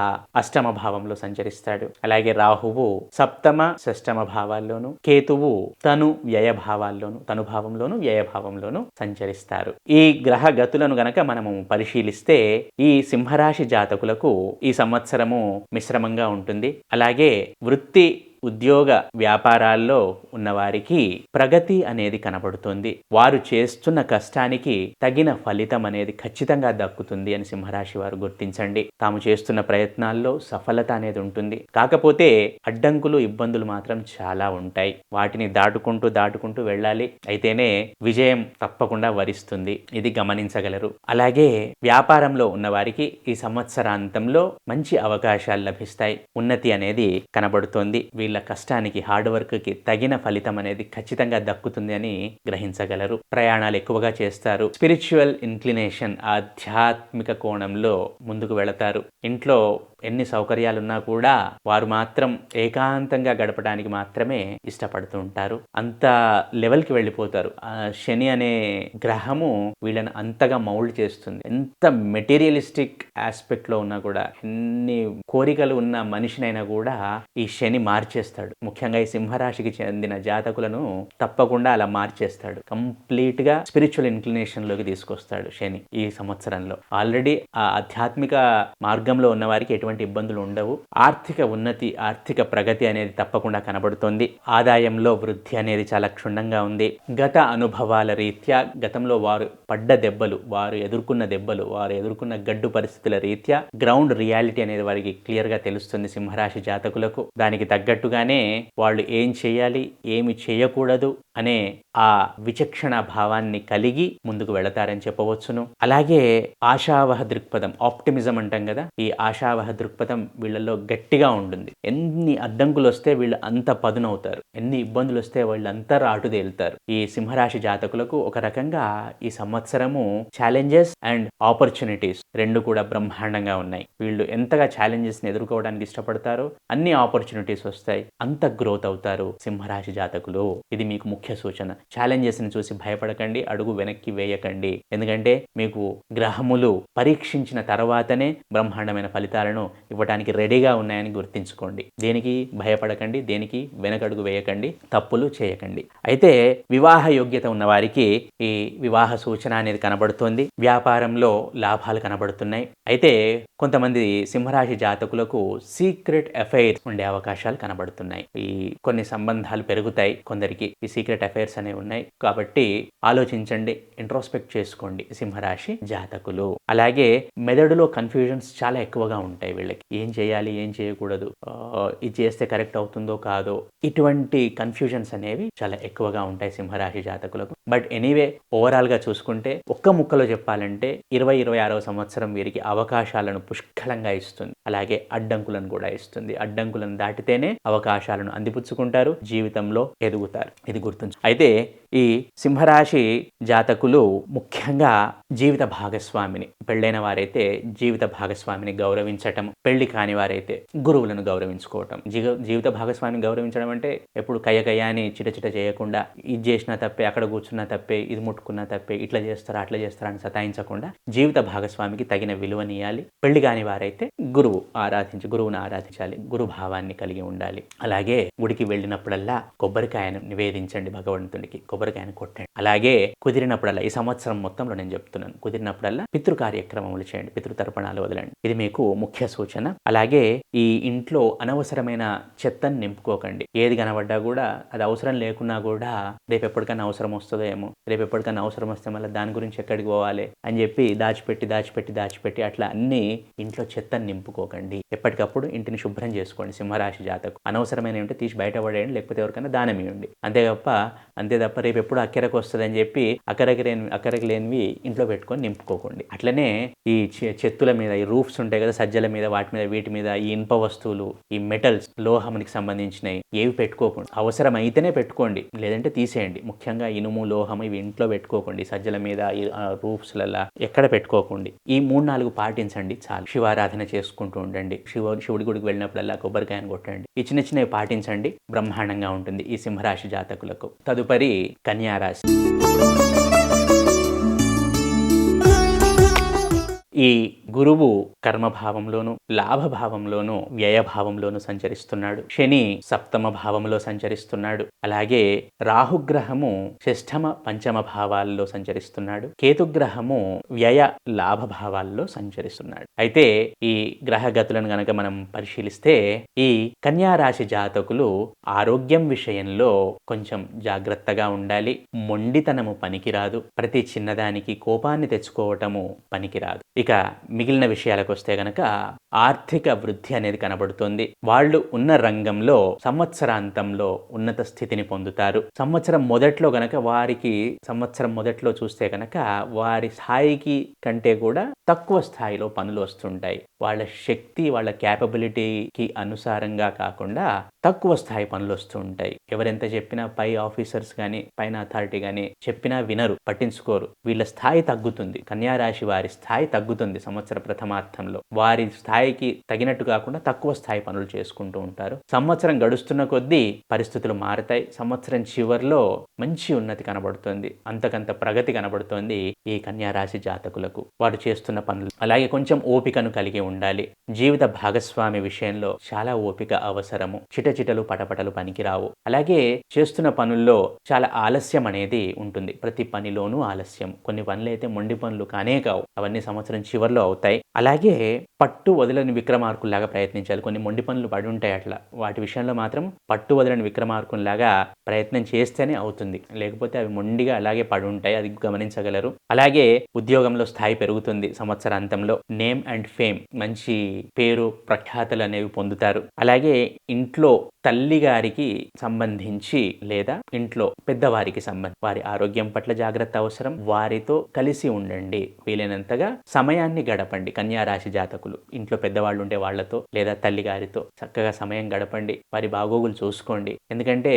అష్టమ భావంలో సంచరిస్తాడు. అలాగే రాహువు సప్తమ, షష్టమ భావాల్లోను, కేతువు తను భావంలోను, వ్యయ భావంలోను సంచరిస్తారు. ఈ గ్రహ గతులను గనక మనము పరిశీలిస్తే ఈ సింహరాశి జాతకులకు ఈ సంవత్సరము మిశ్రమంగా ఉంటుంది. అలాగే వృత్తి ఉద్యోగ వ్యాపారాల్లో ఉన్నవారికి ప్రగతి అనేది కనబడుతుంది. వారు చేస్తున్న కష్టానికి తగిన ఫలితం అనేది ఖచ్చితంగా దక్కుతుంది అని సింహరాశి వారు గుర్తించండి. తాము చేస్తున్న ప్రయత్నాల్లో సఫలత అనేది ఉంటుంది. కాకపోతే అడ్డంకులు, ఇబ్బందులు మాత్రం చాలా ఉంటాయి. వాటిని దాటుకుంటూ వెళ్ళాలి. అయితేనే విజయం తప్పకుండా వరిస్తుంది. ఇది గమనించగలరు. అలాగే వ్యాపారంలో ఉన్నవారికి ఈ సంవత్సరాంతంలో మంచి అవకాశాలు లభిస్తాయి. ఉన్నతి అనేది కనబడుతోంది. వీళ్ళ కష్టానికి, హార్డ్ వర్క్ కి తగిన ఫలితం అనేది ఖచ్చితంగా దక్కుతుంది అని గ్రహించగలరు. ప్రయాణాలు ఎక్కువగా చేస్తారు. స్పిరిచువల్ ఇంక్లినేషన్, ఆధ్యాత్మిక కోణంలో ముందుకు వెళతారు. ఇంట్లో ఎన్ని సౌకర్యాలున్నా కూడా వారు మాత్రం ఏకాంతంగా గడపడానికి మాత్రమే ఇష్టపడుతూ ఉంటారు. అంత లెవెల్కి వెళ్ళిపోతారు. శని అనే గ్రహము వీళ్ళని అంతగా మౌల్డ్ చేస్తుంది. ఎంత మెటీరియలిస్టిక్ ఆస్పెక్ట్లో ఉన్నా కూడా, ఎన్ని కోరికలు ఉన్న మనిషినైనా కూడా ఈ శని మార్చేస్తుంది. మార్చేస్తాడు. ముఖ్యంగా ఈ సింహరాశికి చెందిన జాతకులను తప్పకుండా అలా మార్చేస్తాడు. కంప్లీట్ గా స్పిరిచువల్ ఇన్క్లినేషన్ లోకి తీసుకొస్తాడు శని ఈ సంవత్సరంలో. ఆల్రెడీ ఆ ఆధ్యాత్మిక మార్గంలో ఉన్న వారికి ఎటువంటి ఇబ్బందులు ఉండవు. ఆర్థిక ఉన్నతి, ఆర్థిక ప్రగతి అనేది తప్పకుండా కనబడుతోంది. ఆదాయంలో వృద్ధి అనేది చాలా క్షుణ్ణంగా ఉంది. గత అనుభవాల రీత్యా గతంలో వారు పడ్డ దెబ్బలు, వారు ఎదుర్కొన్న గడ్డు పరిస్థితుల రీత్యా గ్రౌండ్ రియాలిటీ అనేది వారికి క్లియర్ గా తెలుస్తుంది సింహరాశి జాతకులకు. దానికి తగ్గట్టుగానే వాళ్ళు ఏం చేయాలి, ఏమి చేయకూడదు అనే ఆ విచక్షణ భావాన్ని కలిగి ముందుకు వెళతారని చెప్పవచ్చును. అలాగే ఆశావహ దృక్పథం, ఆప్టిమిజం అంటాం కదా, ఈ ఆశావహ దృక్పథం వీళ్ళల్లో గట్టిగా ఉంటుంది. ఎన్ని అడ్డంకులు వస్తే వీళ్ళు అంత పదునవుతారు, ఎన్ని ఇబ్బందులు వస్తే వాళ్ళు అంతా రాటుదేలుతారు. ఈ సింహరాశి జాతకులకు ఒక రకంగా ఈ సంవత్సరము ఛాలెంజెస్ అండ్ ఆపర్చునిటీస్ రెండు కూడా బ్రహ్మాండంగా ఉన్నాయి. వీళ్ళు ఎంతగా ఛాలెంజెస్ ని ఎదుర్కోవడానికి ఇష్టపడతారో అన్ని ఆపర్చునిటీస్ వస్తాయి, అంత గ్రోత్ అవుతారు సింహరాశి జాతకులు. ఇది మీకు ముఖ్య సూచన. ఛాలెంజెస్ ని చూసి భయపడకండి, అడుగు వెనక్కి వేయకండి. ఎందుకంటే మీకు గ్రహములు పరీక్షించిన తర్వాతనే బ్రహ్మాండమైన ఫలితాలను ఇవ్వడానికి రెడీగా ఉన్నాయని గుర్తించుకోండి. దేనికి భయపడకండి, దేనికి వెనకడుగు వేయకండి, తప్పులు చేయకండి. అయితే వివాహ యోగ్యత ఉన్న వారికి ఈ వివాహ సూచన అనేది కనబడుతోంది. వ్యాపారంలో లాభాలు కనబడుతున్నాయి. అయితే కొంతమంది సింహరాశి జాతకులకు సీక్రెట్ అఫైర్స్ ఉండే అవకాశాలు కనబడుతున్నాయి. ఈ కొన్ని సంబంధాలు పెరుగుతాయి, కొందరికి ఈ సీక్రెట్ అఫైర్స్ అనేవి ఉన్నాయి. కాబట్టి ఆలోచించండి, ఇంట్రోస్పెక్ట్ చేసుకోండి సింహరాశి జాతకులు. అలాగే మెదడులో కన్ఫ్యూజన్స్ చాలా ఎక్కువగా ఉంటాయి వీళ్ళకి. ఏం చేయాలి, ఏం చేయకూడదు, ఇది చేస్తే కరెక్ట్ అవుతుందో కాదో, ఇటువంటి కన్ఫ్యూజన్స్ అనేవి చాలా ఎక్కువగా ఉంటాయి సింహరాశి జాతకులకు. బట్ ఎనీవే ఓవరాల్ గా చూసుకుంటే ఒక్క ముక్కలో చెప్పాలంటే 2026వ సంవత్సరం వీరికి అవకాశాలను పుష్కలంగా ఇస్తుంది. అలాగే అడ్డంకులను కూడా ఇస్తుంది. అడ్డంకులను దాటితేనే అవకాశాలను అందిపుచ్చుకుంటారు, జీవితంలో ఎదుగుతారు. ఇది గుర్తుంచు. అయితే ఈ సింహరాశి జాతకులు ముఖ్యంగా జీవిత భాగస్వామిని, పెళ్ళైన వారైతే జీవిత భాగస్వామిని గౌరవించటం, పెళ్లి కాని వారైతే గురువులను గౌరవించుకోవటం. జీవిత భాగస్వామిని గౌరవించడం అంటే ఎప్పుడు కయ్య అని చిటచిట చేయకుండా, ఇది చేసినా తప్పే, అక్కడ కూర్చున్నా తప్పే, ఇది ముట్టుకున్నా తప్పే, ఇట్లా చేస్తారా అట్లా చేస్తారా అని సతాయించకుండా జీవిత భాగస్వామికి తగిన విలువనియాలి. పెళ్లి కాని వారైతే గురువును ఆరాధించాలి, గురు భావాన్ని కలిగి ఉండాలి. అలాగే గుడికి వెళ్ళినప్పుడల్లా కొబ్బరికాయను నివేదించండి భగవంతునికి, కొబ్బరికాయను కొట్టండి. అలాగే కుదిరినప్పుడల్లా, ఈ సంవత్సరం మొత్తంలో నేను చెప్తున్నాను, కుదిరినప్పుడల్లా పితృ కార్యక్రమములు చేయండి, పితృతర్పణాలు వదలండి. ఇది మీకు ముఖ్య సూచన. అలాగే ఈ ఇంట్లో అనవసరమైన చెత్తను నింపుకోకండి. ఏది కనబడ్డా కూడా అది అవసరం లేకున్నా కూడా రేపు ఎప్పటికైనా అవసరం వస్తుందో ఏమో, రేపు ఎప్పటికైనా అవసరం వస్తే మళ్ళీ దాని గురించి ఎక్కడికి పోవాలి అని చెప్పి దాచిపెట్టి అట్లా అన్ని ఇంట్లో చెత్తను నింపుకోకండి. ఎప్పటికప్పుడు ఇంటిని శుభ్రం చేసుకోండి సింహరాశి జాతకు. అనవసరమైన ఉంటే తీసి బయట పడేయండి, లేకపోతే ఎవరికైనా దానం ఇవ్వండి. అంతే తప్ప రేపు ఎప్పుడు అక్కరకు వస్తుంది అని చెప్పి అక్కరకి లేనివి ఇంట్లో పెట్టుకొని నింపుకోకండి. అట్లనే ఈ చెత్తుల మీద, ఈ రూఫ్స్ ఉంటాయి కదా, సజ్జల మీద, వీటి మీద ఈ ఇనుప వస్తువులు, ఈ మెటల్స్, లోహానికి సంబంధించినవి ఏవి పెట్టుకోకండి. అవసరం అయితేనే పెట్టుకోండి, లేదంటే తీసేయండి. ముఖ్యంగా ఇనుము, లోహం ఇవి ఇంట్లో పెట్టుకోకండి. సజ్జల మీద, ఈ రూఫ్స్లలో ఎక్కడ పెట్టుకోకండి. ఈ 3-4 పాటించండి చాలు. శివారాధన చేసుకుంటూ ఉండండి. శివుడి గుడికి వెళ్ళినప్పుడల్లా కొబ్బరికాయను కొట్టండి. ఈ చిన్నవి పాటించండి, బ్రహ్మాండంగా ఉంటుంది ఈ సింహరాశి జాతకులకు. తదుపరి కన్యారాశి. ఈ గురువు కర్మభావంలోను, లాభభావంలోను, వ్యయభావంలోను సంచరిస్తున్నాడు. శని సప్తమ భావంలో సంచరిస్తున్నాడు. అలాగే రాహుగ్రహము షష్ఠమ, పంచమ భావాల్లో సంచరిస్తున్నాడు. కేతుగ్రహము వ్యయ, లాభ భావాల్లో సంచరిస్తున్నాడు. అయితే ఈ గ్రహగతులను గనక మనం పరిశీలిస్తే ఈ కన్యారాశి జాతకులు ఆరోగ్యం విషయంలో కొంచెం జాగ్రత్తగా ఉండాలి. మొండితనము పనికిరాదు. ప్రతి చిన్నదానికి కోపాన్ని తెచ్చుకోవటము పనికిరాదు. ఇక మిగిలిన విషయాలకు వస్తే గనక ఆర్థిక వృద్ధి అనేది కనబడుతుంది. వాళ్ళు ఉన్న రంగంలో సంవత్సరాంతంలో ఉన్నత స్థితిని పొందుతారు. సంవత్సరం మొదట్లో చూస్తే కనుక వారి స్థాయికి కంటే కూడా తక్కువ స్థాయిలో పనులు వస్తుంటాయి. వాళ్ళ శక్తి, వాళ్ళ క్యాపబిలిటీకి అనుసారంగా కాకుండా తక్కువ స్థాయి పనులు వస్తూ ఉంటాయి. ఎవరెంత చెప్పినా పై ఆఫీసర్స్ కానీ, పైన అథారిటీ కానీ చెప్పినా వినరు, పట్టించుకోరు. వీళ్ళ స్థాయి తగ్గుతుంది. కన్యారాశి వారి స్థాయి తగ్గుతుంది సంవత్సర ప్రథమార్థంలో. వారి స్థాయి స్థాయికి తగినట్టు కాకుండా తక్కువ స్థాయి పనులు చేసుకుంటూ ఉంటారు. సంవత్సరం గడుస్తున్న కొద్దీ పరిస్థితులు మారుతాయి. సంవత్సరం చివర్లో మంచి ఉన్నతి కనబడుతుంది, అంతకంత ప్రగతి కనబడుతోంది ఈ కన్యా రాశి జాతకులకు వారు చేస్తున్న పనులు. అలాగే కొంచెం ఓపికను కలిగి ఉండాలి. జీవిత భాగస్వామి విషయంలో చాలా ఓపిక అవసరము. చిటచిటలు పటపటలు పనికిరావు. అలాగే చేస్తున్న పనుల్లో చాలా ఆలస్యం అనేది ఉంటుంది. ప్రతి పనిలోనూ ఆలస్యం. కొన్ని పనులు అయితే మొండి పనులు కానే కావు, అవన్నీ సంవత్సరం చివర్లో అవుతాయి. అలాగే పట్టు వదలని విక్రమార్కుల్లాగా ప్రయత్నించాలి. కొన్ని మొండి పనులు పడి ఉంటాయి అట్లా, వాటి విషయంలో మాత్రం పట్టు వదలని విక్రమార్కుల్లాగా ప్రయత్నం చేస్తేనే అవుతుంది, లేకపోతే అవి మొండిగా అలాగే పడి ఉంటాయి. అది గమనించగలరు. అలాగే ఉద్యోగంలో స్థాయి పెరుగుతుంది. సంవత్సరాంతంలో నేమ్ అండ్ ఫేమ్, మంచి పేరు ప్రఖ్యాతలు అనేవి పొందుతారు. అలాగే ఇంట్లో తల్లి గారికి సంబంధించి లేదా ఇంట్లో పెద్దవారికి వారి ఆరోగ్యం పట్ల జాగ్రత్త అవసరం. వారితో కలిసి ఉండండి. వీలైనంతగా సమయాన్ని గడపండి. కన్యా రాశి జాతకులు ఇంట్లో పెద్దవాళ్ళు ఉంటే వాళ్లతో లేదా తల్లి గారితో చక్కగా సమయం గడపండి. వారి బాగోగులు చూసుకోండి. ఎందుకంటే